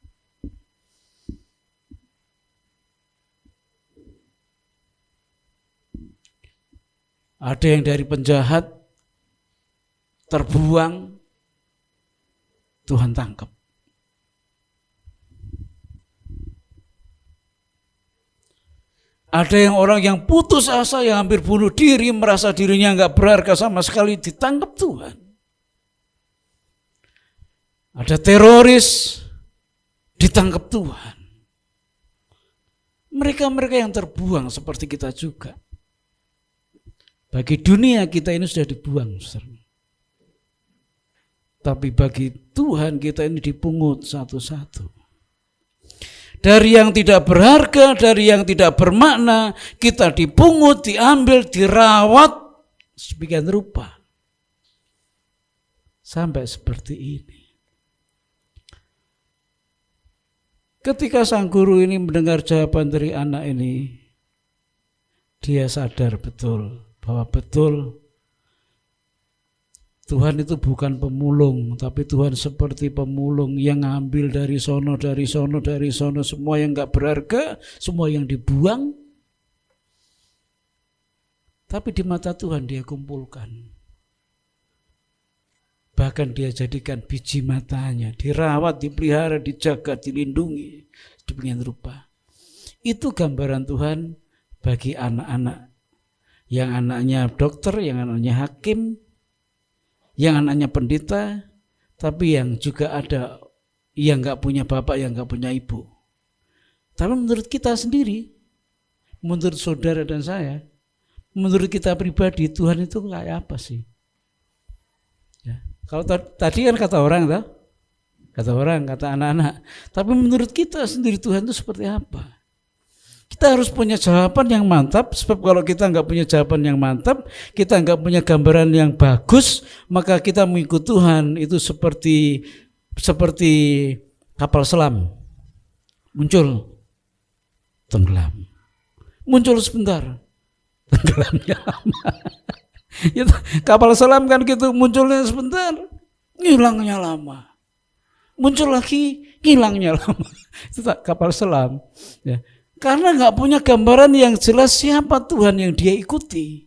Ada yang dari penjahat terbuang, Tuhan tangkap. Ada yang orang yang putus asa, yang hampir bunuh diri, merasa dirinya enggak berharga sama sekali, ditangkap Tuhan. ada teroris, ditangkap Tuhan. Mereka-mereka yang terbuang seperti kita juga. Bagi dunia kita ini sudah dibuang, saudara. Tapi bagi Tuhan kita ini dipungut satu-satu. Dari yang tidak berharga, dari yang tidak bermakna, kita dipungut, diambil, dirawat sedemikian rupa. Sampai seperti ini. Ketika sang guru ini mendengar jawaban dari anak ini, dia sadar betul bahwa betul Tuhan itu bukan pemulung, tapi Tuhan seperti pemulung yang ngambil dari sono, semua yang gak berharga, semua yang dibuang. Tapi di mata Tuhan dia kumpulkan. Bahkan dia jadikan biji matanya, dirawat, dipelihara, dijaga, dilindungi, demikian rupa. Itu gambaran Tuhan bagi anak-anak. Yang anaknya dokter, yang anaknya hakim, yang anaknya pendeta, tapi yang juga ada yang gak punya bapak, yang gak punya ibu. Tapi menurut kita sendiri, menurut saudara dan saya, menurut kita pribadi, Tuhan itu kayak apa sih? Ya. Kalau tadi kan kata orang, kata anak-anak. Tapi menurut kita sendiri Tuhan itu seperti apa? Kita harus punya jawaban yang mantap, sebab kalau kita nggak punya jawaban yang mantap, kita nggak punya gambaran yang bagus, maka kita mengikut Tuhan itu seperti kapal selam. Muncul, tenggelam. Muncul sebentar, tenggelamnya lama. Kapal selam kan gitu, munculnya sebentar, hilangnya lama. Muncul lagi, hilangnya lama. Itu kapal selam. Ya. Karena nggak punya gambaran yang jelas siapa Tuhan yang dia ikuti.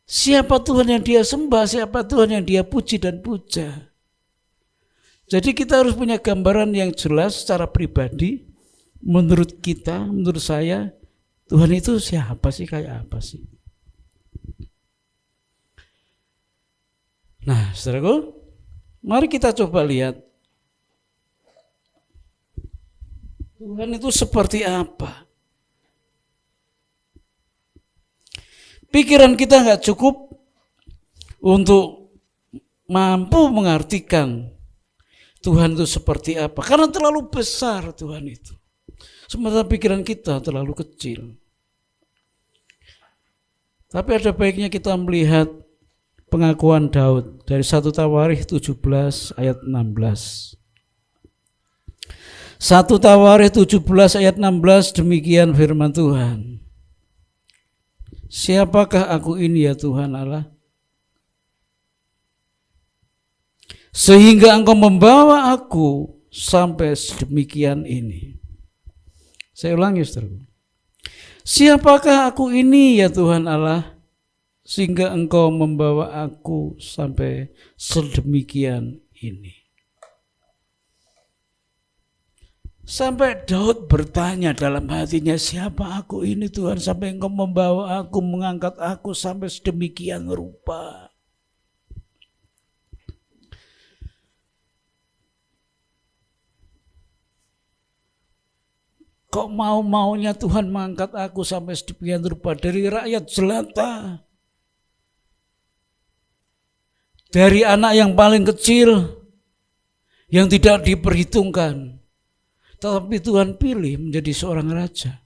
Siapa Tuhan yang dia sembah, siapa Tuhan yang dia puji dan puja. Jadi kita harus punya gambaran yang jelas secara pribadi. Menurut kita, menurut saya, Tuhan itu siapa sih, kayak apa sih. Nah, saudaraku, mari kita coba lihat Tuhan itu seperti apa. Pikiran kita nggak cukup untuk mampu mengartikan Tuhan itu seperti apa. Karena terlalu besar Tuhan itu. Sementara pikiran kita terlalu kecil. Tapi ada baiknya kita melihat pengakuan Daud dari 1 Tawarikh 17 ayat 16. 1 Tawarikh 17 ayat 16 demikian firman Tuhan. Siapakah aku ini ya Tuhan Allah? Sehingga Engkau membawa aku sampai sedemikian ini. Saya ulangi saudara. Siapakah aku ini ya Tuhan Allah? Sehingga Engkau membawa aku sampai sedemikian ini. Sampai Daud bertanya dalam hatinya, siapa aku ini Tuhan sampai Engkau membawa aku, mengangkat aku sampai sedemikian rupa. Kok mau-maunya Tuhan mengangkat aku sampai sedemikian rupa dari rakyat jelata. Dari anak yang paling kecil yang tidak diperhitungkan. Tetapi Tuhan pilih menjadi seorang raja.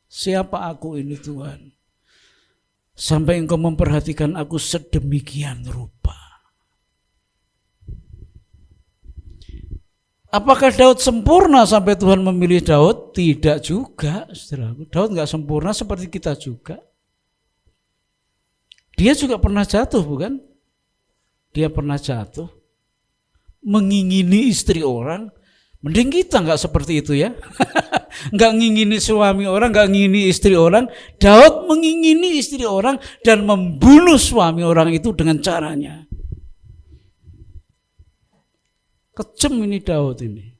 Siapa aku ini Tuhan? Sampai Engkau memperhatikan aku sedemikian rupa. Apakah Daud sempurna sampai Tuhan memilih Daud? Tidak juga, saudaraku. Daud nggak sempurna seperti kita juga. Dia juga pernah jatuh, bukan? Dia pernah jatuh, mengingini istri orang. Mending kita nggak seperti itu ya. Nggak ngingini suami orang, nggak ngingini istri orang. Daud mengingini istri orang dan membunuh suami orang itu dengan caranya. Kejem ini Daud ini.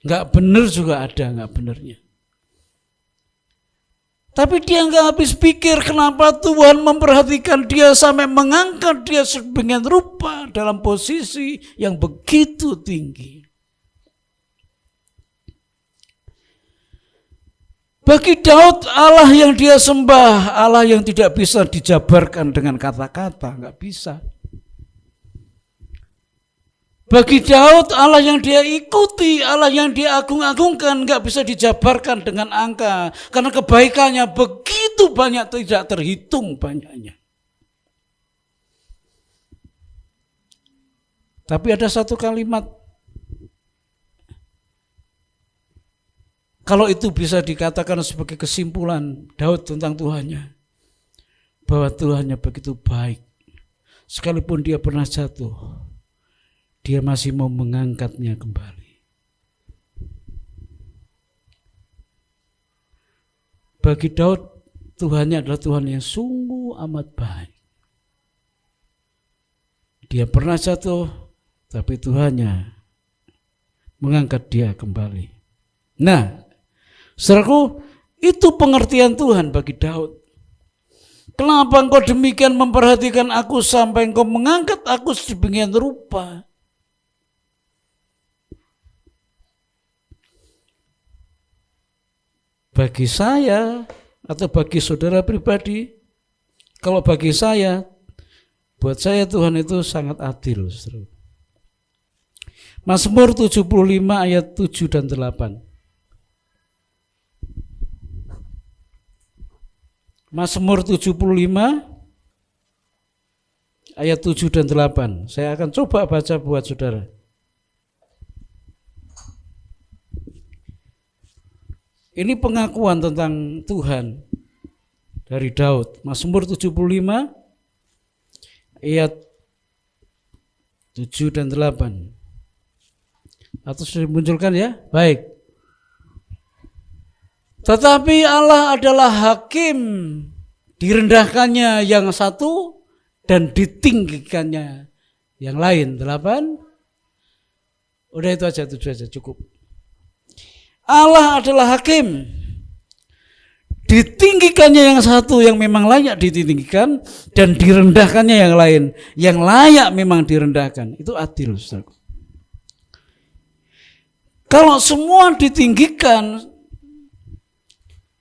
Nggak benar juga ada nggak benernya. Tapi dia nggak habis pikir kenapa Tuhan memperhatikan dia sampai mengangkat dia sedemikian rupa dalam posisi yang begitu tinggi. Bagi Daud, Allah yang dia sembah, Allah yang tidak bisa dijabarkan dengan kata-kata, nggak bisa. Bagi Daud, Allah yang dia ikuti, Allah yang dia agung-agungkan, nggak bisa dijabarkan dengan angka. Karena kebaikannya begitu banyak, tidak terhitung banyaknya. Tapi ada satu kalimat, kalau itu bisa dikatakan sebagai kesimpulan Daud tentang Tuhannya, bahwa Tuhannya begitu baik. Sekalipun dia pernah jatuh, dia masih mau mengangkatnya kembali. Bagi Daud, Tuhannya adalah Tuhan yang sungguh amat baik. Dia pernah jatuh, tapi Tuhannya mengangkat dia kembali. Nah, saudaraku, itu pengertian Tuhan bagi Daud. Kenapa engkau demikian memperhatikan aku sampai engkau mengangkat aku sedemikian rupa? Bagi saya atau bagi saudara pribadi, kalau bagi saya, buat saya Tuhan itu sangat adil. Mazmur 75 ayat 7 dan 8. Mazmur 75 ayat 7 dan 8. Saya akan coba baca buat saudara. Ini pengakuan tentang Tuhan dari Daud. Mazmur 75 ayat 7 dan 8. Atau sudah dimunculkan ya? Baik. Tetapi Allah adalah hakim, direndahkannya yang satu dan ditinggikannya yang lain. 8. Udah itu aja, 7 aja cukup. Allah adalah hakim, ditinggikannya yang satu yang memang layak ditinggikan dan direndahkannya yang lain yang layak memang direndahkan. Itu adil, saudara. Kalau semua ditinggikan,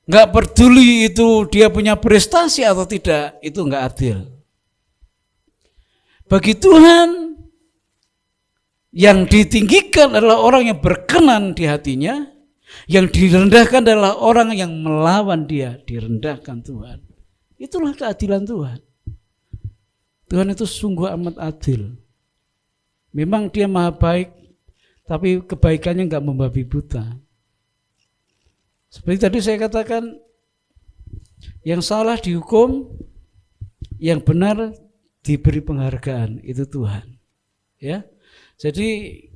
nggak peduli itu dia punya prestasi atau tidak, itu nggak adil. Bagi Tuhan, yang ditinggikan adalah orang yang berkenan di hatinya, yang direndahkan adalah orang yang melawan dia, direndahkan Tuhan. Itulah keadilan Tuhan. Tuhan itu sungguh amat adil. Memang dia maha baik, tapi kebaikannya nggak membabi buta. Seperti tadi saya katakan, yang salah dihukum, yang benar diberi penghargaan, itu Tuhan. Ya, jadi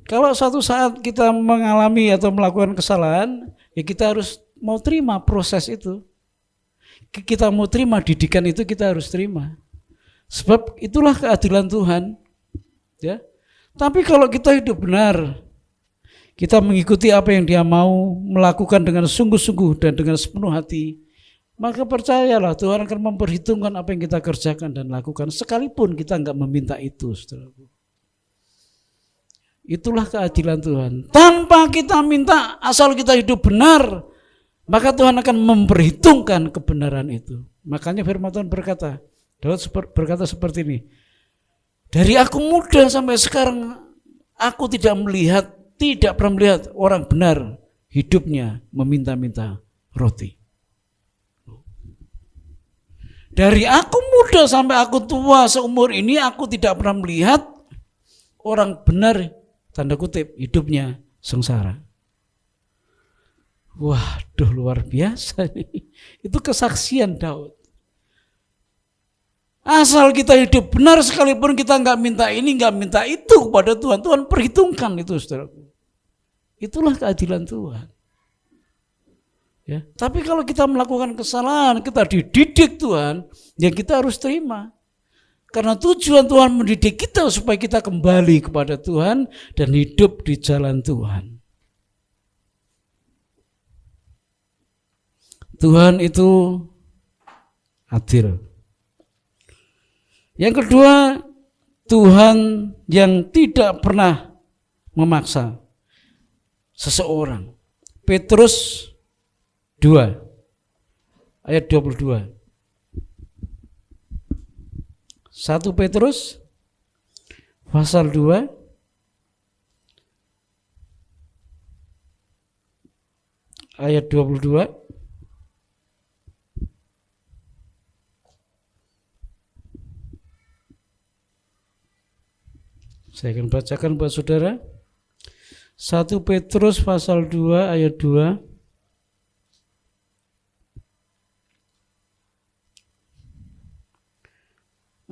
kalau suatu saat kita mengalami atau melakukan kesalahan, ya kita harus mau terima proses itu. Kita mau terima didikan itu, kita harus terima. Sebab itulah keadilan Tuhan. Ya. Tapi kalau kita hidup benar, kita mengikuti apa yang Dia mau, melakukan dengan sungguh-sungguh dan dengan sepenuh hati, maka percayalah Tuhan akan memperhitungkan apa yang kita kerjakan dan lakukan, sekalipun kita enggak meminta itu, saudaraku. Itulah keadilan Tuhan. Tanpa kita minta, asal kita hidup benar, maka Tuhan akan memperhitungkan kebenaran itu. Makanya firman Tuhan berkata, Daud berkata seperti ini, dari aku muda sampai sekarang, aku tidak pernah melihat orang benar hidupnya meminta-minta roti. Dari aku muda sampai aku tua seumur ini, aku tidak pernah melihat orang benar, tanda kutip, hidupnya sengsara. Waduh, luar biasa nih. Itu kesaksian Daud. Asal kita hidup benar, sekalipun kita nggak minta ini, nggak minta itu kepada Tuhan, Tuhan perhitungkan itu, saudaraku. Itulah keadilan Tuhan. Ya, tapi kalau kita melakukan kesalahan, kita dididik Tuhan, ya kita harus terima. Karena tujuan Tuhan mendidik kita supaya kita kembali kepada Tuhan dan hidup di jalan Tuhan. Tuhan itu adil. Yang kedua, Tuhan yang tidak pernah memaksa seseorang. Petrus 2 ayat 22. 1 Petrus pasal 2 ayat 22. Saya akan bacakan buat saudara. 1 Petrus pasal 2 ayat 2.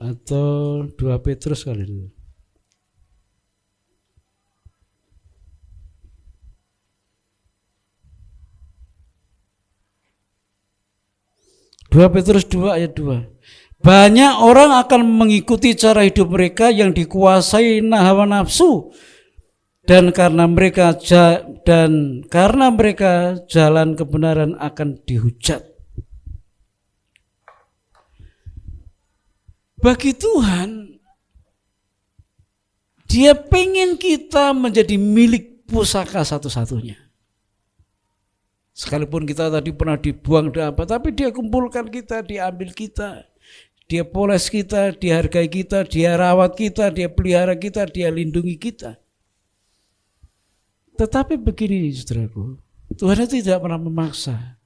Atau 2 Petrus kali itu. Petrus 2 ayat 2. Banyak orang akan mengikuti cara hidup mereka yang dikuasai hawa nafsu, dan karena mereka jalan kebenaran akan dihujat. Bagi Tuhan, Dia pengen kita menjadi milik pusaka satu-satunya. Sekalipun kita tadi pernah dibuang dan apa, tapi Dia kumpulkan kita, Dia ambil kita, Dia poles kita, Dia hargai kita, Dia rawat kita, Dia pelihara kita, Dia lindungi kita. Tetapi begini saudaraku, Tuhan itu tidak pernah memaksa.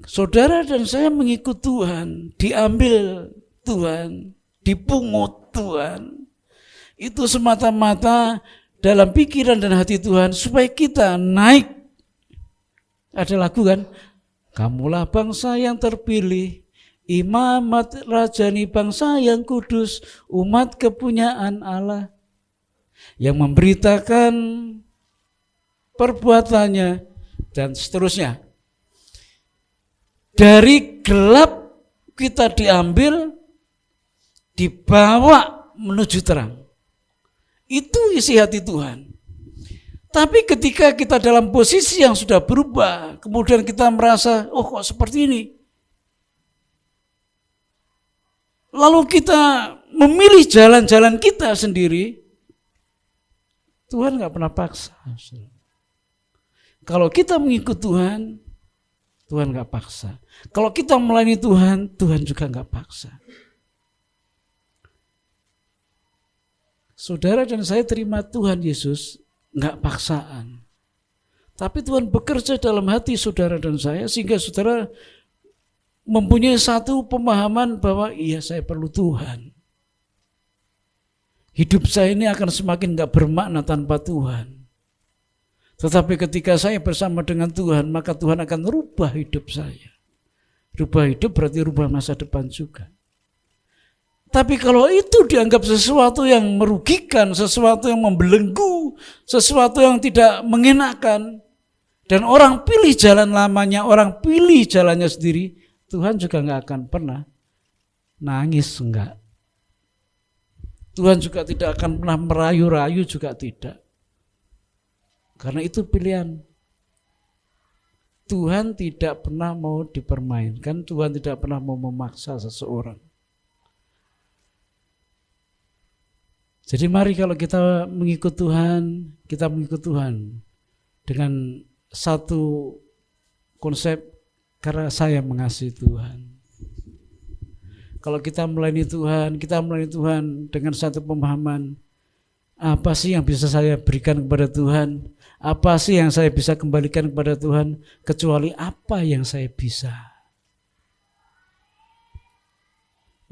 Saudara dan saya mengikut Tuhan, diambil Tuhan, dipungut Tuhan. Itu semata-mata dalam pikiran dan hati Tuhan supaya kita naik. Ada lagu kan? Kamulah bangsa yang terpilih, imamat rajani bangsa yang kudus, umat kepunyaan Allah, yang memberitakan perbuatannya dan seterusnya. Dari gelap kita diambil, dibawa menuju terang. Itu isi hati Tuhan. Tapi ketika kita dalam posisi yang sudah berubah, kemudian kita merasa, oh kok seperti ini. Lalu kita memilih jalan-jalan kita sendiri, Tuhan gak pernah paksa. Kalau kita mengikut Tuhan, Tuhan gak paksa. Kalau kita melayani Tuhan, Tuhan juga gak paksa. Saudara dan saya terima Tuhan Yesus gak paksaan. Tapi Tuhan bekerja dalam hati saudara dan saya sehingga saudara mempunyai satu pemahaman bahwa iya saya perlu Tuhan. Hidup saya ini akan semakin gak bermakna tanpa Tuhan. Tetapi ketika saya bersama dengan Tuhan, maka Tuhan akan rubah hidup saya. Rubah hidup berarti rubah masa depan juga. Tapi kalau itu dianggap sesuatu yang merugikan, sesuatu yang membelenggu, sesuatu yang tidak mengenakan, dan orang pilih jalan lamanya, orang pilih jalannya sendiri, Tuhan juga nggak akan pernah nangis, enggak. Tuhan juga tidak akan pernah merayu-rayu, juga tidak. Karena itu pilihan. Tuhan tidak pernah mau dipermainkan, Tuhan tidak pernah mau memaksa seseorang. Jadi mari kalau kita mengikut Tuhan, kita mengikut Tuhan dengan satu konsep, karena saya mengasihi Tuhan. Kalau kita melayani Tuhan dengan satu pemahaman, apa sih yang bisa saya berikan kepada Tuhan? Apa sih yang saya bisa kembalikan kepada Tuhan? Kecuali apa yang saya bisa.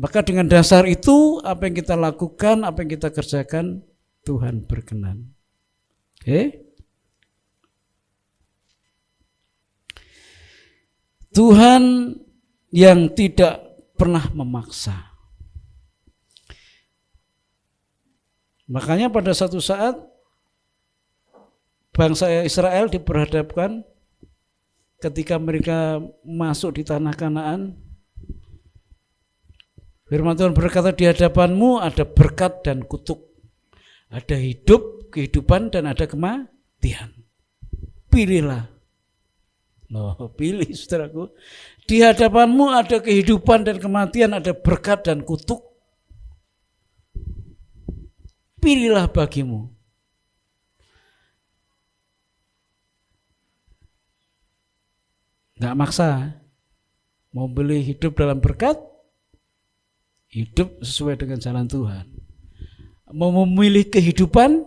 Maka dengan dasar itu, apa yang kita lakukan, apa yang kita kerjakan, Tuhan berkenan. Oke? Tuhan yang tidak pernah memaksa. Makanya pada satu saat, bangsa Israel diperhadapkan ketika mereka masuk di tanah Kanaan. Firman Tuhan berkata, di hadapanmu ada berkat dan kutuk. Ada hidup, kehidupan, dan ada kematian. Pilihlah Loh, pilih saudaraku. Di hadapanmu ada kehidupan dan kematian, ada berkat dan kutuk. Pilihlah bagimu. Nggak maksa. Mau pilih hidup dalam berkat, hidup sesuai dengan jalan Tuhan. Mau memilih kehidupan,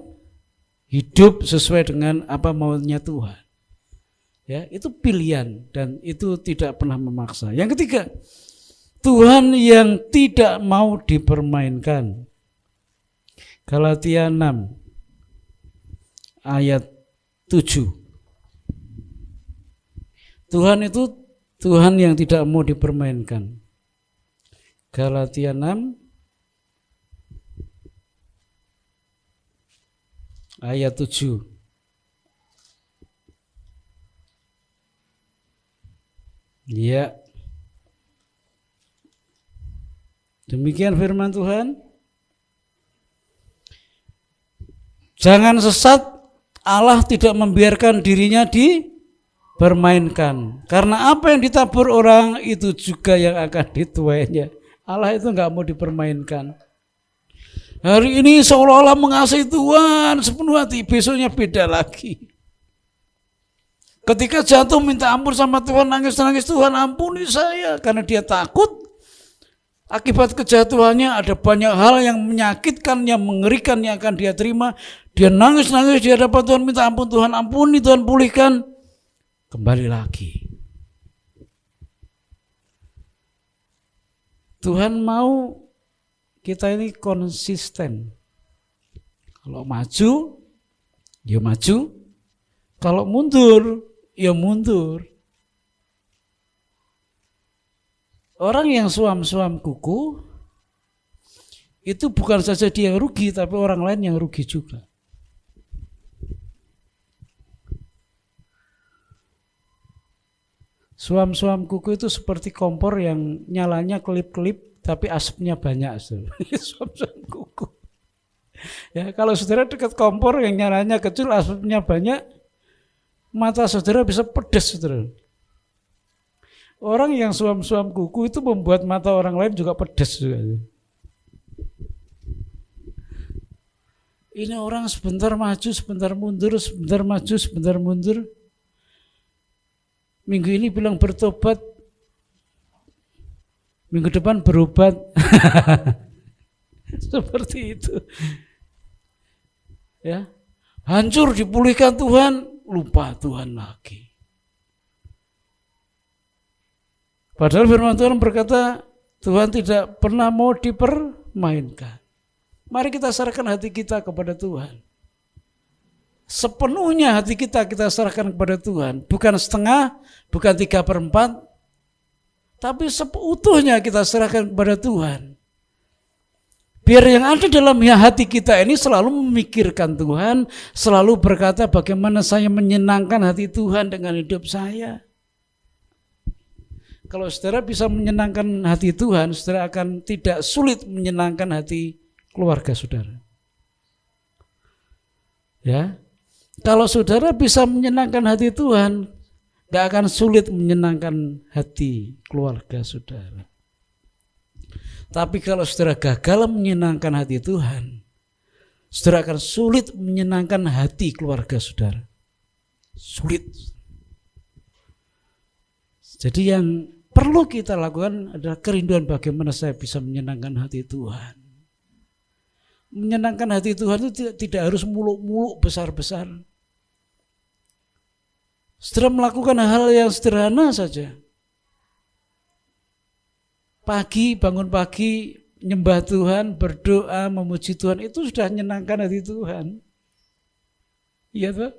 hidup sesuai dengan apa maunya Tuhan. Ya, itu pilihan dan itu tidak pernah memaksa. Yang ketiga, Tuhan yang tidak mau dipermainkan. Galatia 6 ayat 7. Tuhan itu Tuhan yang tidak mau dipermainkan. Galatia 6 ayat 7. Ya. Demikian firman Tuhan. Jangan sesat, Allah tidak membiarkan dirinya dipermainkan. Karena apa yang ditabur orang itu juga yang akan dituainya. Allah itu enggak mau dipermainkan. Hari ini seolah-olah mengasihi Tuhan sepenuh hati, besoknya beda lagi. Ketika jatuh minta ampun sama Tuhan, nangis-nangis, Tuhan ampuni saya. Karena dia takut akibat kejatuhannya ada banyak hal yang menyakitkan, yang mengerikan yang akan dia terima. Dia nangis-nangis di hadapan Tuhan, minta ampun, Tuhan ampuni, Tuhan pulihkan. Kembali lagi. Tuhan mau kita ini konsisten. Kalau maju, ya maju. Kalau mundur, ya mundur. Orang yang suam-suam kuku itu bukan saja dia yang rugi, tapi orang lain yang rugi juga. Suam-suam kuku itu seperti kompor yang nyalanya kelip-kelip tapi asapnya banyak. Suam-suam kuku. Ya, kalau saudara dekat kompor yang nyalanya kecil, asapnya banyak, mata saudara bisa pedas, saudara. Orang yang suam-suam kuku itu membuat mata orang lain juga pedas juga. Ini orang sebentar maju, sebentar mundur, sebentar maju, sebentar mundur. Minggu ini bilang bertobat, minggu depan berobat. Seperti itu. Ya. Hancur dipulihkan Tuhan, lupa Tuhan lagi. Padahal firman Tuhan berkata, Tuhan tidak pernah mau dipermainkan. Mari kita serahkan hati kita kepada Tuhan. Sepenuhnya hati kita serahkan kepada Tuhan. Bukan setengah, bukan 3/4, tapi seutuhnya kita serahkan kepada Tuhan. Biar yang ada dalam hati kita ini selalu memikirkan Tuhan, selalu berkata bagaimana saya menyenangkan hati Tuhan dengan hidup saya. Kalau saudara bisa menyenangkan hati Tuhan, saudara akan tidak sulit menyenangkan hati keluarga saudara. Ya, kalau saudara bisa menyenangkan hati Tuhan, gak akan sulit menyenangkan hati keluarga saudara. Tapi kalau saudara gagal menyenangkan hati Tuhan, saudara akan sulit menyenangkan hati keluarga saudara. Sulit. Jadi yang perlu kita lakukan adalah kerinduan bagaimana saya bisa menyenangkan hati Tuhan. Menyenangkan hati Tuhan itu tidak harus muluk-muluk besar-besar. Saudara melakukan hal yang sederhana saja. Pagi, bangun pagi, nyembah Tuhan, berdoa, memuji Tuhan, itu sudah menyenangkan hati Tuhan. Iya toh?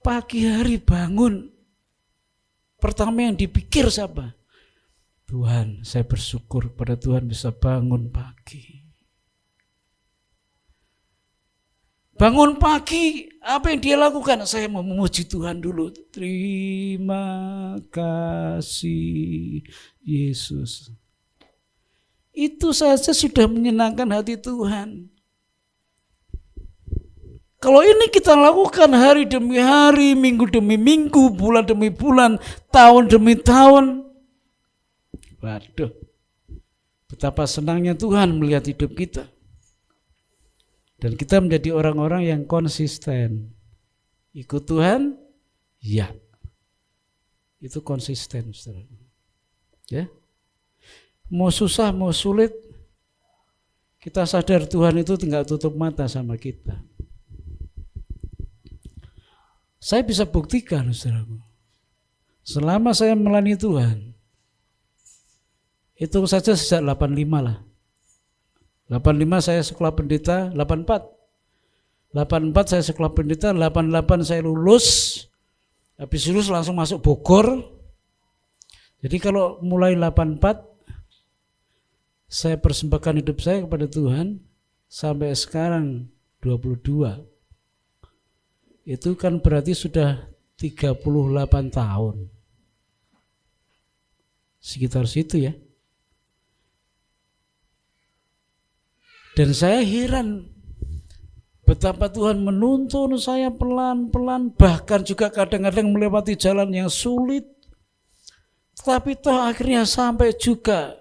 Pagi hari bangun, pertama yang dipikir siapa? Tuhan, saya bersyukur pada Tuhan bisa bangun pagi. Bangun pagi, apa yang dia lakukan? Saya mau memuji Tuhan dulu. Terima kasih Yesus. Itu saja sudah menyenangkan hati Tuhan. Kalau ini kita lakukan hari demi hari, minggu demi minggu, bulan demi bulan, tahun demi tahun, waduh, betapa senangnya Tuhan melihat hidup kita. Dan kita menjadi orang-orang yang konsisten. Ikut Tuhan, ya. Itu konsisten, saudara. Ya. Mau susah, mau sulit, kita sadar Tuhan itu tinggal tutup mata sama kita. Saya bisa buktikan, saudaraku. Selama saya melayani Tuhan, itu saja sejak 85 lah. 85 saya sekolah pendeta, 84 saya sekolah pendeta, 88 saya lulus. Habis lulus langsung masuk Bogor. Jadi kalau mulai 84 saya persembahkan hidup saya kepada Tuhan sampai sekarang 22. Itu kan berarti sudah 38 tahun. Sekitar situ ya. Dan saya heran betapa Tuhan menuntun saya pelan-pelan, bahkan juga kadang-kadang melewati jalan yang sulit. Tapi toh akhirnya sampai juga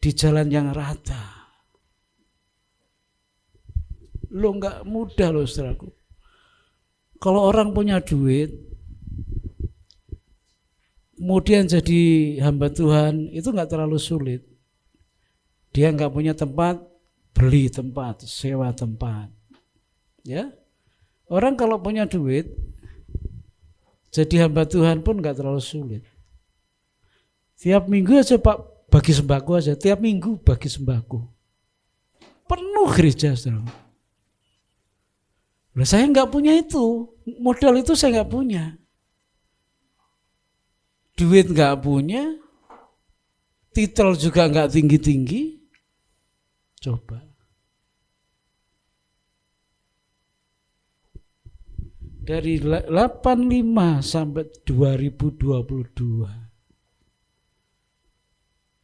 di jalan yang rata. Lo nggak mudah loh saudaraku. Kalau orang punya duit, kemudian jadi hamba Tuhan, itu nggak terlalu sulit. Dia nggak punya tempat, beli tempat, sewa tempat. Ya, orang kalau punya duit, jadi hamba Tuhan pun nggak terlalu sulit. Tiap minggu aja Pak bagi sembako aja, tiap minggu bagi sembako. Penuh gereja saudara. Nah, saya nggak punya itu, modal itu saya nggak punya, duit nggak punya, titel juga nggak tinggi-tinggi. Coba, dari 85 sampai 2022,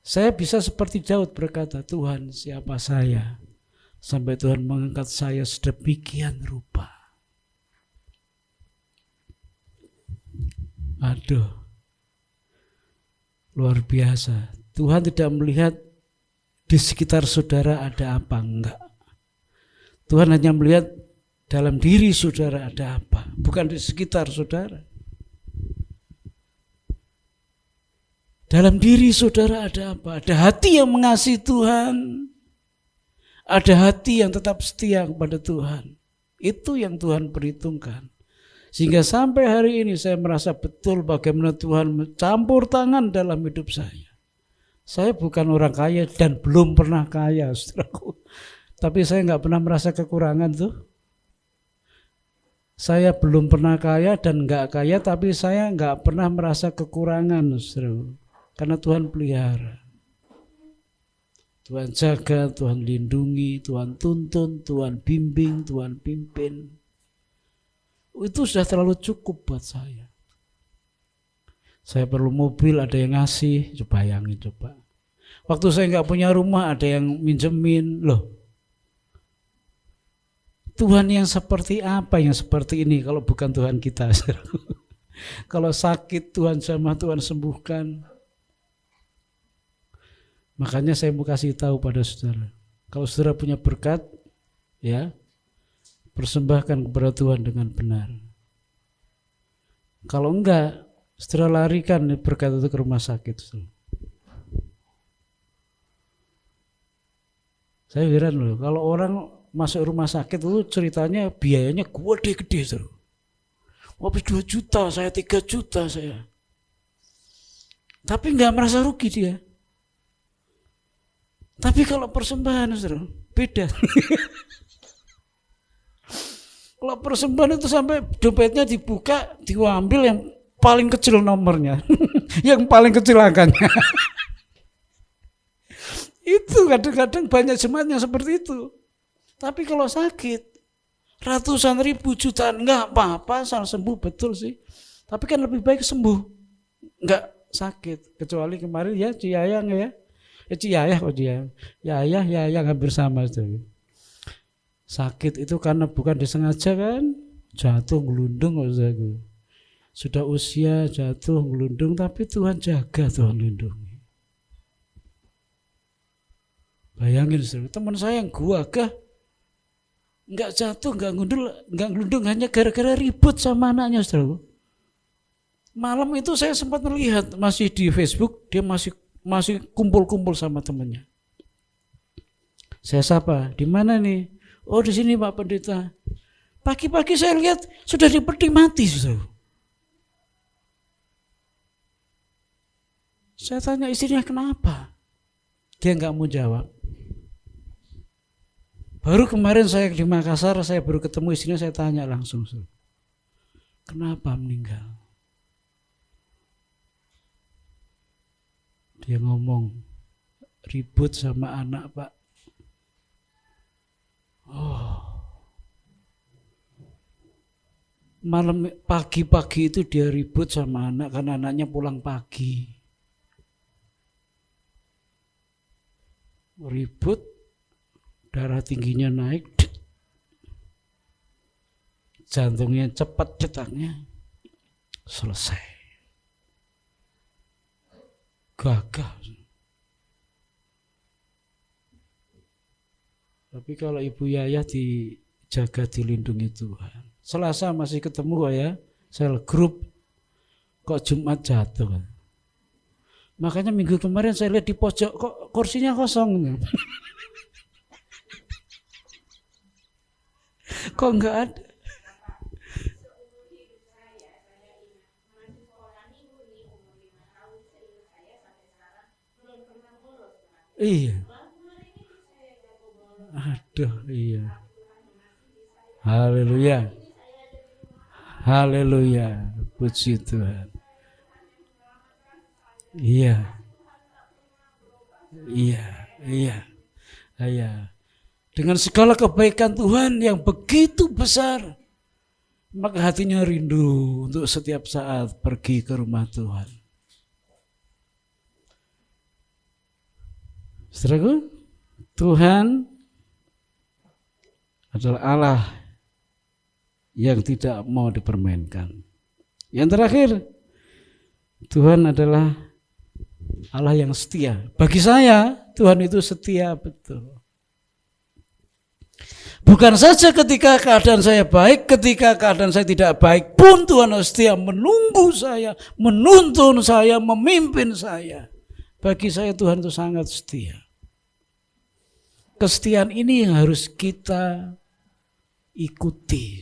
saya bisa seperti Daud berkata, Tuhan siapa saya? Sampai Tuhan mengangkat saya sedemikian rupa. Aduh, luar biasa. Tuhan tidak melihat di sekitar saudara ada apa, enggak. Tuhan hanya melihat dalam diri saudara ada apa, bukan di sekitar saudara. Dalam diri saudara ada apa? Ada hati yang mengasihi Tuhan. Ada hati yang tetap setia kepada Tuhan. Itu yang Tuhan perhitungkan. Sehingga sampai hari ini saya merasa betul bagaimana Tuhan mencampur tangan dalam hidup saya. Saya bukan orang kaya dan belum pernah kaya, saudaraku. Tapi saya nggak pernah merasa kekurangan tuh. Saya belum pernah kaya dan nggak kaya, tapi saya nggak pernah merasa kekurangan, saudaraku. Karena Tuhan pelihara. Tuhan jaga, Tuhan lindungi, Tuhan tuntun, Tuhan bimbing, Tuhan pimpin. Itu sudah terlalu cukup buat saya. Saya perlu mobil, ada yang ngasih, coba bayangin coba. Waktu saya nggak punya rumah, ada yang minjemin, loh. Tuhan yang seperti apa yang seperti ini kalau bukan Tuhan kita? Kalau sakit Tuhan jamah, Tuhan sembuhkan. Makanya saya mau kasih tahu pada saudara, kalau saudara punya berkat, ya persembahkan kepada Tuhan dengan benar. Kalau enggak, saudara larikan berkat itu ke rumah sakit. Saya heran loh, kalau orang masuk rumah sakit itu ceritanya biayanya gede-gede. Habis 2 juta, saya 3 juta saya. Tapi enggak merasa rugi dia. Tapi kalau persembahan, saudara, beda. Kalau persembahan itu sampai dompetnya dibuka, diambil yang paling kecil nomornya, yang paling kecil angkanya. Itu kadang-kadang banyak jemaat yang seperti itu. Tapi kalau sakit, ratusan ribu jutaan, enggak apa-apa, asal sembuh betul sih. Tapi kan lebih baik sembuh, enggak sakit. Kecuali kemarin ya Ciyayang ya. Ciyayah kok dia. Yayah hampir sama. Sakit itu karena bukan disengaja kan, jatuh ngelundung. Sudah usia jatuh ngelundung, tapi Tuhan jaga, Tuhan lindungi. Bayangin saudara, teman saya yang gagah, nggak jatuh, nggak ngelundung hanya gara-gara ribut sama anaknya saudara. Malam itu saya sempat melihat masih di Facebook, dia masih kumpul-kumpul sama temannya. Saya sapa, di mana nih? Oh di sini Pak Pendeta. Pagi-pagi saya lihat sudah dipeti mati saudara. Saya tanya istrinya kenapa? Dia nggak mau jawab. Baru kemarin saya di Makassar, saya baru ketemu istrinya, saya tanya langsung, kenapa meninggal? Dia ngomong, ribut sama anak Pak. Oh, malam pagi-pagi itu dia ribut sama anak karena anaknya pulang pagi. Ribut, darah tingginya naik, jantungnya cepat detaknya, selesai. Gagah. Tapi kalau Ibu Yaya dijaga, dilindungi Tuhan. Selasa masih ketemu ya, sel grup, kok Jumat jatuh. Makanya minggu kemarin saya lihat di pojok kok kursinya kosong. Kok enggak ada? Iya. Aduh, iya. Haleluya. Haleluya. Puji Tuhan. Iya. Iya, iya. Iya. Dengan segala kebaikan Tuhan yang begitu besar, maka hatinya rindu untuk setiap saat pergi ke rumah Tuhan. Saudaraku, Tuhan adalah Allah yang tidak mau dipermainkan. Yang terakhir, Tuhan adalah Allah yang setia. Bagi saya, Tuhan itu setia betul. Bukan saja ketika keadaan saya baik, ketika keadaan saya tidak baik pun Tuhan setia menunggu saya, menuntun saya, memimpin saya. Bagi saya Tuhan itu sangat setia. Kesetiaan ini yang harus kita ikuti.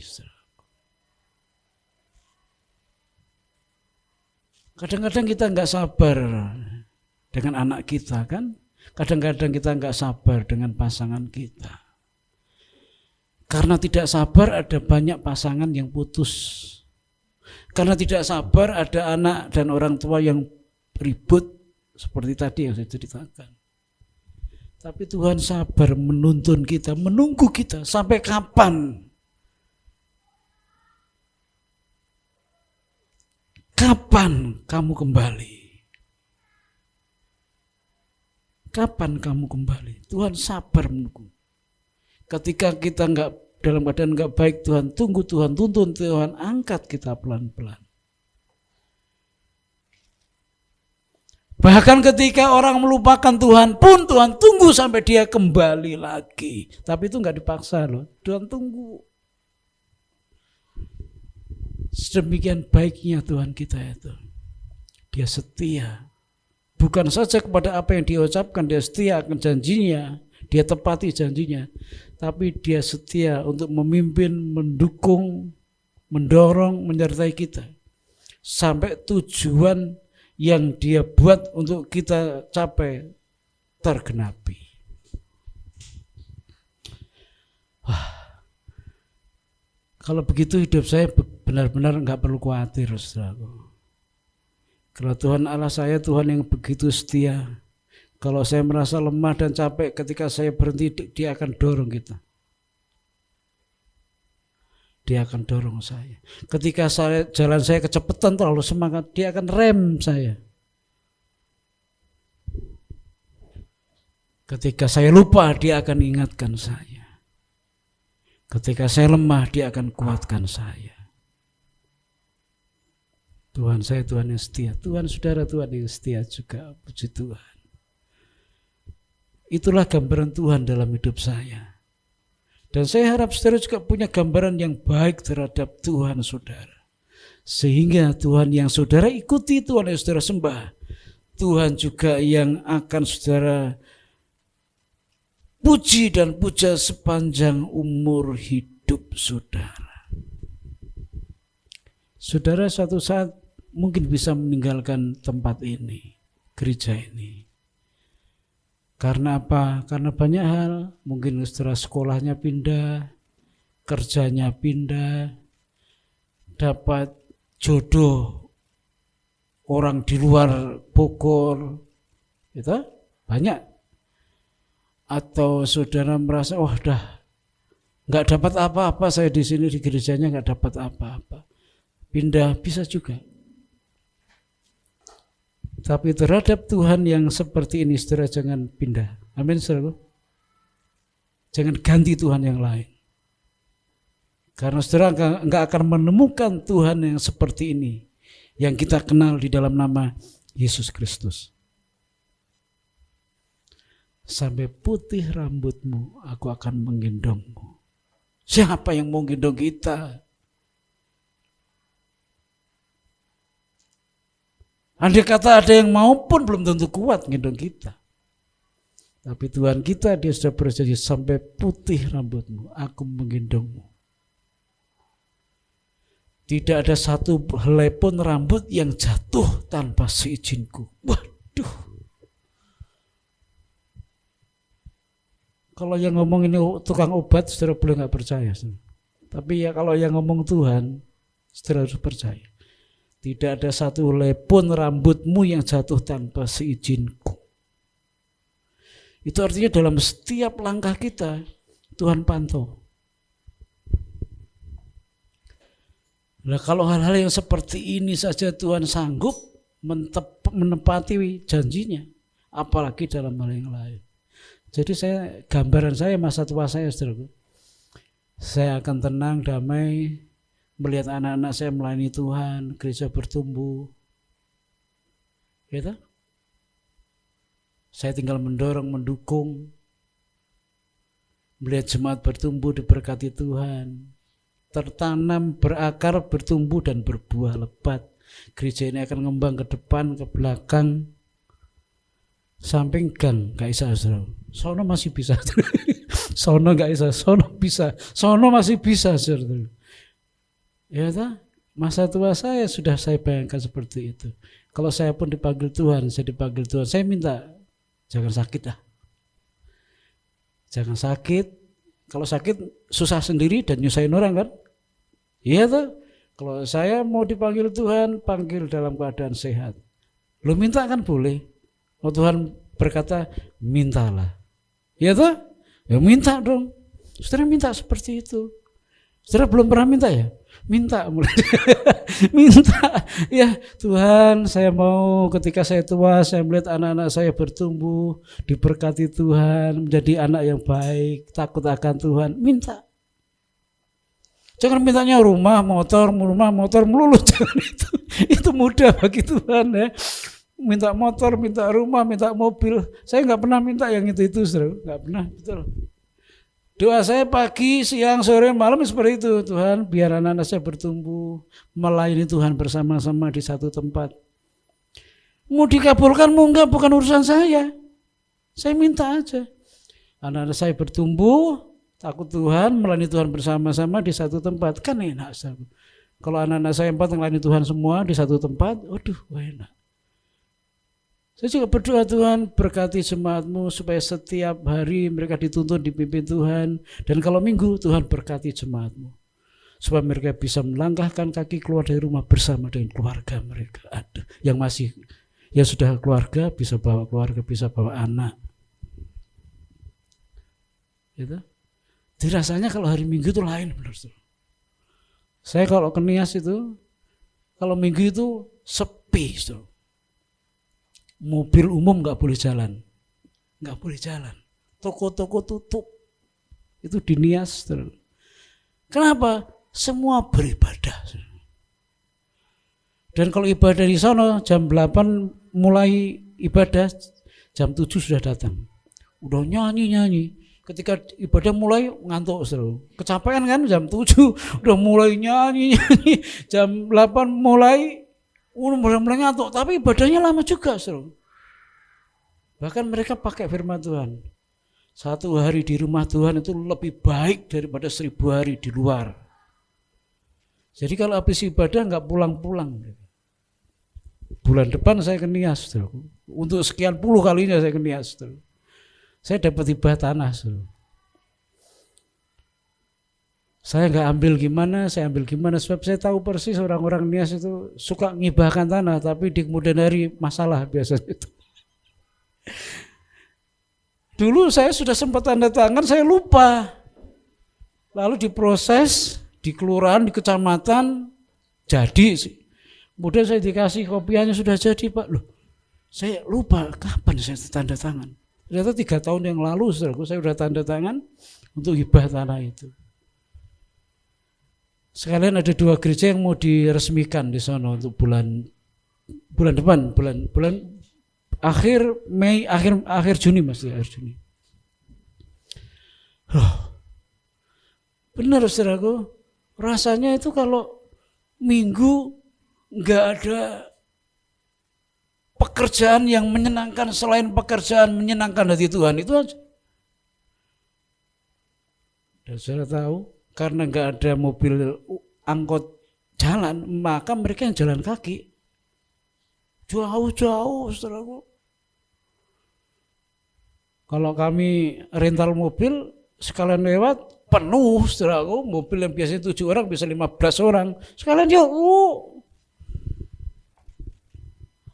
Kadang-kadang kita nggak sabar dengan anak kita kan, kadang-kadang kita nggak sabar dengan pasangan kita. Karena tidak sabar ada banyak pasangan yang putus. Karena tidak sabar ada anak dan orang tua yang ribut seperti tadi yang saya ceritakan. Tapi Tuhan sabar menuntun kita, menunggu kita sampai kapan? Kapan kamu kembali? Kapan kamu kembali? Tuhan sabar menunggu. Ketika kita dalam keadaan enggak baik, Tuhan tunggu, Tuhan tuntun, Tuhan angkat kita pelan-pelan. Bahkan ketika orang melupakan Tuhan pun Tuhan tunggu sampai dia kembali lagi. Tapi itu enggak dipaksa loh, Tuhan tunggu. Sedemikian baiknya Tuhan kita itu. Dia setia. Bukan saja kepada apa yang dia ucapkan, dia setia akan janjinya, dia tepati janjinya. Tapi dia setia untuk memimpin, mendukung, mendorong, menyertai kita. Sampai tujuan yang dia buat untuk kita capai tergenapi. Wah, kalau begitu hidup saya benar-benar enggak perlu khawatir, saudaraku. Kalau Tuhan Allah saya Tuhan yang begitu setia. Kalau saya merasa lemah dan capek ketika saya berhenti, dia akan dorong kita. Dia akan dorong saya. Ketika jalan saya kecepatan terlalu semangat, dia akan rem saya. Ketika saya lupa, dia akan ingatkan saya. Ketika saya lemah, Dia akan kuatkan saya. Tuhan saya Tuhan yang setia. Tuhan saudara Tuhan yang setia juga. Puji Tuhan. Itulah gambaran Tuhan dalam hidup saya. Dan saya harap saudara juga punya gambaran yang baik terhadap Tuhan saudara. Sehingga Tuhan yang saudara ikuti, Tuhan yang saudara sembah, Tuhan juga yang akan saudara puji dan puja sepanjang umur hidup saudara. Saudara suatu saat mungkin bisa meninggalkan tempat ini, gereja ini. Karena apa? Karena banyak hal, mungkin saudara sekolahnya pindah, kerjanya pindah, dapat jodoh orang di luar Bogor, itu banyak. Atau saudara merasa, wah dah nggak dapat apa-apa saya di sini di gerejanya nggak dapat apa-apa, pindah bisa juga. Tapi terhadap Tuhan yang seperti ini, saudara jangan pindah. Amin, saudara. Jangan ganti Tuhan yang lain. Karena saudara enggak akan menemukan Tuhan yang seperti ini, yang kita kenal di dalam nama Yesus Kristus. Sampai putih rambutmu, aku akan menggendongmu. Siapa yang mau gendong kita? Andai kata ada yang mau pun belum tentu kuat gendong kita. Tapi Tuhan kita, Dia sudah berjanji sampai putih rambutmu, aku menggendongmu. Tidak ada satu helai pun rambut yang jatuh tanpa seizinku. Waduh. Kalau yang ngomong ini tukang obat, saudara boleh gak percaya. Tapi ya kalau yang ngomong Tuhan, saudara harus percaya. Tidak ada satu helai pun rambutmu yang jatuh tanpa seizinku. Itu artinya dalam setiap langkah kita, Tuhan pantau. Nah kalau hal-hal yang seperti ini saja Tuhan sanggup menepati janjinya, apalagi dalam hal yang lain. Jadi gambaran saya masa tua saya, saudara, saya akan tenang, damai, melihat anak-anak saya melayani Tuhan, gereja bertumbuh. Gitu? Saya tinggal mendorong, mendukung, melihat jemaat bertumbuh diberkati Tuhan, tertanam, berakar, bertumbuh dan berbuah lebat. Gereja ini akan ngembang ke depan, ke belakang, samping gang, gak bisa, saudara. Sono masih bisa, sono gak bisa, sono bisa, sono masih bisa, saudara. Ya tak? Masa tua saya sudah saya bayangkan seperti itu. Kalau saya pun dipanggil Tuhan, saya dipanggil Tuhan, saya minta jangan sakit dah. Jangan sakit. Kalau sakit susah sendiri dan nyusahin orang kan? Iya tak? Kalau saya mau dipanggil Tuhan, panggil dalam keadaan sehat. Lu minta kan boleh. Oh Tuhan berkata, mintalah. Iya tak? Ya minta dong. Saudara minta seperti itu. Saudara belum pernah minta ya? Minta mulai. Minta. Ya Tuhan, saya mau ketika saya tua, saya melihat anak-anak saya bertumbuh, diberkati Tuhan, menjadi anak yang baik, takut akan Tuhan. Minta. Jangan mintanya rumah, motor melulu. Jangan itu. Itu mudah bagi Tuhan ya. Minta motor, minta rumah, minta mobil. Saya nggak pernah minta yang itu saudara. Nggak pernah, betul. Doa saya pagi, siang, sore, malam seperti itu. Tuhan, biar anak-anak saya bertumbuh, melayani Tuhan bersama-sama di satu tempat. Mau dikabulkan, mau enggak, bukan urusan saya. Saya minta aja. Anak-anak saya bertumbuh, takut Tuhan, melayani Tuhan bersama-sama di satu tempat. Kan enak. Kalau anak-anak saya 4 melayani Tuhan semua di satu tempat, waduh, enak. Saya juga berdoa Tuhan berkati jemaatmu supaya setiap hari mereka dituntun dipimpin Tuhan. Dan kalau minggu Tuhan berkati jemaatmu. Supaya mereka bisa melangkahkan kaki keluar dari rumah bersama dengan keluarga mereka. Ada yang sudah keluarga bisa bawa keluarga, bisa bawa anak. Gitu. Jadi rasanya kalau hari minggu itu lain benar. Saya kalau ke Nias itu, kalau minggu itu sepi. Mobil umum nggak boleh jalan, toko-toko tutup, itu di Nias. Kenapa? Semua beribadah. Dan kalau ibadah di sana jam 8 mulai ibadah, jam 7 sudah datang. Udah nyanyi-nyanyi. Ketika ibadah mulai ngantuk selalu. Kecapean kan jam 7 udah mulai nyanyi-nyanyi. Jam 8 mulai ngantuk. Tapi ibadahnya lama juga selalu. Bahkan mereka pakai firman Tuhan. 1 hari di rumah Tuhan itu lebih baik daripada 1000 hari di luar. Jadi kalau habis ibadah nggak pulang-pulang. Bulan depan saya ke Nias. Untuk sekian puluh kalinya saya ke Nias. Saya dapat hibah tanah. Saya nggak ambil gimana, saya ambil gimana. Sebab saya tahu persis orang-orang Nias itu suka ngibahkan tanah. Tapi di kemudian hari masalah biasanya itu. Dulu saya sudah sempat tanda tangan, saya lupa. Lalu diproses di kelurahan, di kecamatan, jadi. Kemudian saya dikasih kopiannya sudah jadi, Pak. Loh, saya lupa kapan saya tanda tangan. Ternyata 3 tahun yang lalu saya sudah tanda tangan untuk hibah tanah itu. Sekalian ada 2 gereja yang mau diresmikan di sana untuk bulan depan, bulan akhir Mei, akhir Juni Mas, akhir Juni. Benar saudaraku, rasanya itu kalau minggu nggak ada pekerjaan yang menyenangkan selain pekerjaan menyenangkan hati Tuhan, itu aja. Dan saudara tahu, karena nggak ada mobil angkot jalan, maka mereka yang jalan kaki. Jauh-jauh saudaraku. Kalau kami rental mobil sekalian lewat penuh saudaraku, mobil yang biasanya 7 orang bisa 15 orang. Sekalian jauh.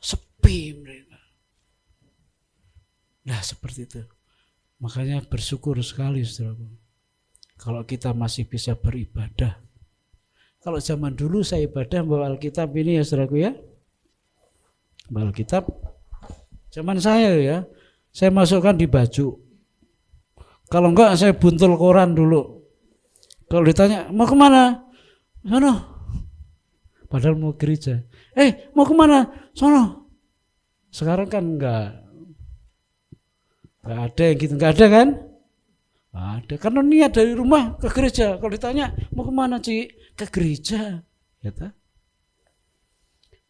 Sepi mereka. Nah seperti itu. Makanya bersyukur sekali saudaraku. Kalau kita masih bisa beribadah. Kalau zaman dulu saya ibadah bawa Alkitab ini ya saudaraku ya. Bawa Alkitab. Zaman saya ya. Saya masukkan di baju. Kalau enggak saya buntul koran dulu. Kalau ditanya, mau kemana? Sono. Padahal mau gereja. Mau kemana? Sono. Sekarang kan enggak ada yang gitu. Enggak ada kan? Ada. Karena niat dari rumah ke gereja. Kalau ditanya, mau kemana Cik? Ke gereja. Ya tak?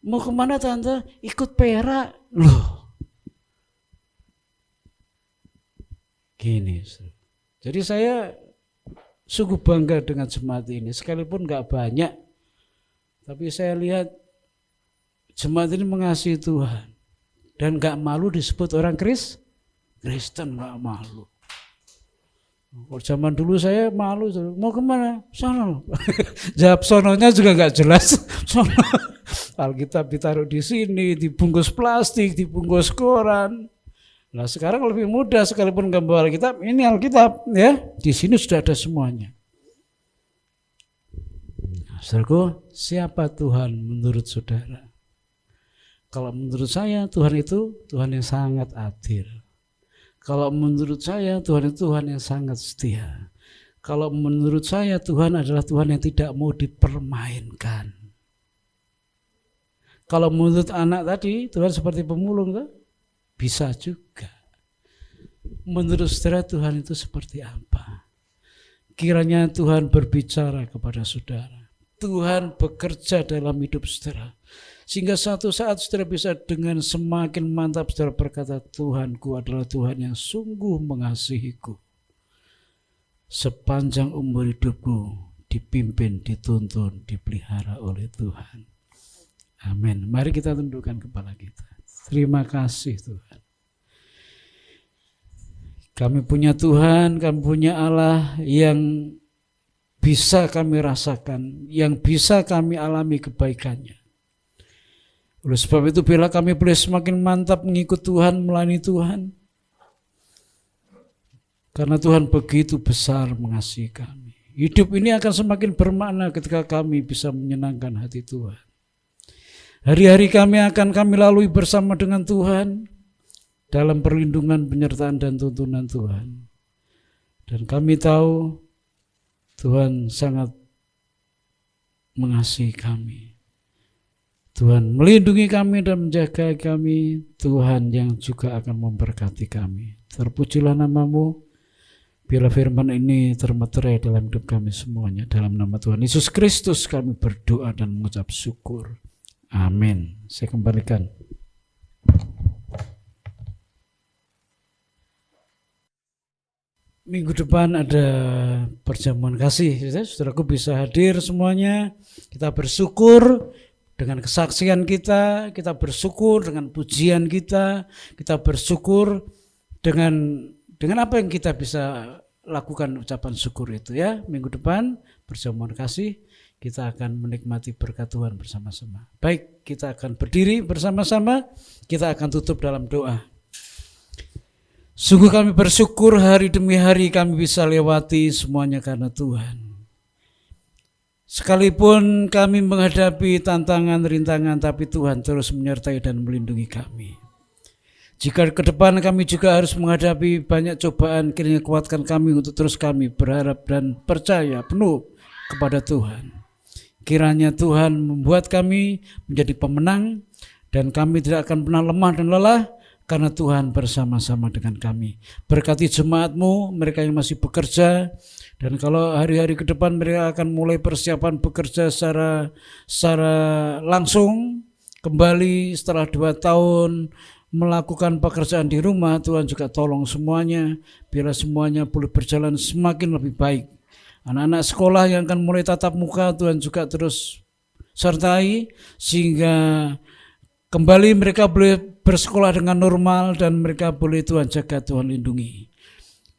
Mau kemana Tante? Ikut perak. Loh. Gini, jadi saya sungguh bangga dengan jemaat ini, sekalipun nggak banyak, tapi saya lihat jemaat ini mengasihi Tuhan dan nggak malu disebut orang Kristen, nggak malu. Kalau zaman dulu saya malu, mau kemana? Sono. Jawab sononya juga nggak jelas. Sono. Alkitab ditaruh di sini, dibungkus plastik, dibungkus koran. Nah sekarang lebih mudah, sekalipun nggak bawa Alkitab, ini Alkitab ya, di sini sudah ada semuanya. Saudaraku, siapa Tuhan menurut saudara? Kalau menurut saya Tuhan itu Tuhan yang sangat adil. Kalau menurut saya Tuhan itu Tuhan yang sangat setia. Kalau menurut saya Tuhan adalah Tuhan yang tidak mau dipermainkan. Kalau menurut anak tadi Tuhan seperti pemulung kan? Bisa juga. Menurut saudara Tuhan itu seperti apa? Kiranya Tuhan berbicara kepada saudara. Tuhan bekerja dalam hidup saudara. Sehingga suatu saat saudara bisa dengan semakin mantap saudara berkata, Tuhanku adalah Tuhan yang sungguh mengasihiku. Sepanjang umur hidupku dipimpin, dituntun, dipelihara oleh Tuhan. Amin. Mari kita tundukkan kepala kita. Terima kasih Tuhan. Kami punya Tuhan, kami punya Allah yang bisa kami rasakan, yang bisa kami alami kebaikannya. Oleh sebab itu bila kami boleh semakin mantap mengikut Tuhan, melayani Tuhan. Karena Tuhan begitu besar mengasihi kami. Hidup ini akan semakin bermakna ketika kami bisa menyenangkan hati Tuhan. Hari-hari kami akan kami lalui bersama dengan Tuhan dalam perlindungan, penyertaan dan tuntunan Tuhan. Dan kami tahu Tuhan sangat mengasihi kami. Tuhan melindungi kami dan menjaga kami. Tuhan yang juga akan memberkati kami. Terpujilah nama-Mu. Biarlah firman ini termeterai dalam hidup kami semuanya. Dalam nama Tuhan Yesus Kristus kami berdoa dan mengucap syukur. Amin. Saya kembalikan. Minggu depan ada perjamuan kasih. Saudaraku bisa hadir semuanya. Kita bersyukur dengan kesaksian kita bersyukur dengan pujian kita bersyukur dengan apa yang kita bisa lakukan ucapan syukur itu ya. Minggu depan perjamuan kasih, kita akan menikmati berkat Tuhan bersama-sama. Baik, kita akan berdiri bersama-sama, kita akan tutup dalam doa. Sungguh kami bersyukur hari demi hari kami bisa lewati semuanya karena Tuhan. Sekalipun kami menghadapi tantangan, rintangan, tapi Tuhan terus menyertai dan melindungi kami. Jika ke depan kami juga harus menghadapi banyak cobaan, kiranya kuatkan kami untuk terus kami berharap dan percaya penuh kepada Tuhan. Kiranya Tuhan membuat kami menjadi pemenang dan kami tidak akan pernah lemah dan lelah karena Tuhan bersama-sama dengan kami. Berkati jemaat-Mu, mereka yang masih bekerja, dan kalau hari-hari ke depan mereka akan mulai persiapan bekerja secara langsung kembali setelah 2 tahun melakukan pekerjaan di rumah. Tuhan juga tolong semuanya, biarlah semuanya boleh berjalan semakin lebih baik. Anak-anak sekolah yang akan mulai tatap muka, Tuhan juga terus sertai sehingga kembali mereka boleh bersekolah dengan normal dan mereka boleh Tuhan jaga, Tuhan lindungi.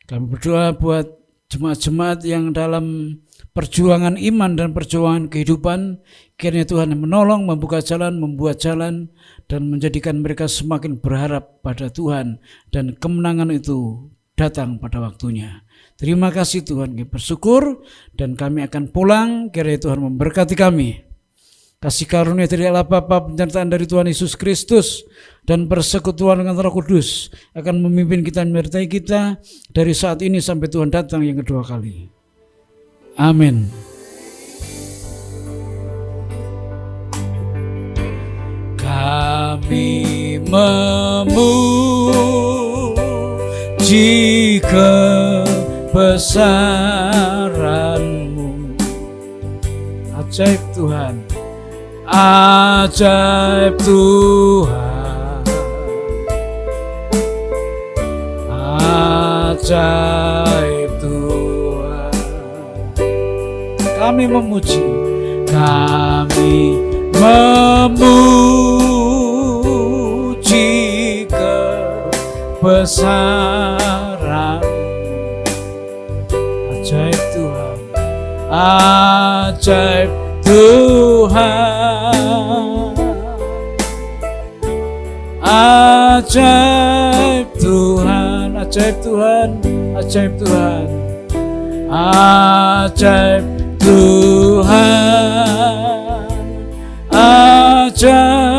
Kami berdoa buat jemaat-jemaat yang dalam perjuangan iman dan perjuangan kehidupan, kiranya Tuhan yang menolong, membuka jalan, membuat jalan, dan menjadikan mereka semakin berharap pada Tuhan, dan kemenangan itu datang pada waktunya. Terima kasih Tuhan, kami bersyukur, dan kami akan pulang, kiranya Tuhan memberkati kami. Kasih karunia dari Allah Bapa, penyertaan dari Tuhan Yesus Kristus, dan persekutuan dengan Roh Kudus akan memimpin kita, menyertai kita dari saat ini sampai Tuhan datang yang kedua kali. Amin. Kami memuji kebesaran-Mu. Ajaib Tuhan. Ajaib Tuhan, ajaib Tuhan. Kami memuji kebesaran. Ajaib Tuhan, ajaib Tuhan, ajaib Tuhan, ajaib Tuhan, ajaib Tuhan, ajaib Tuhan, ajaib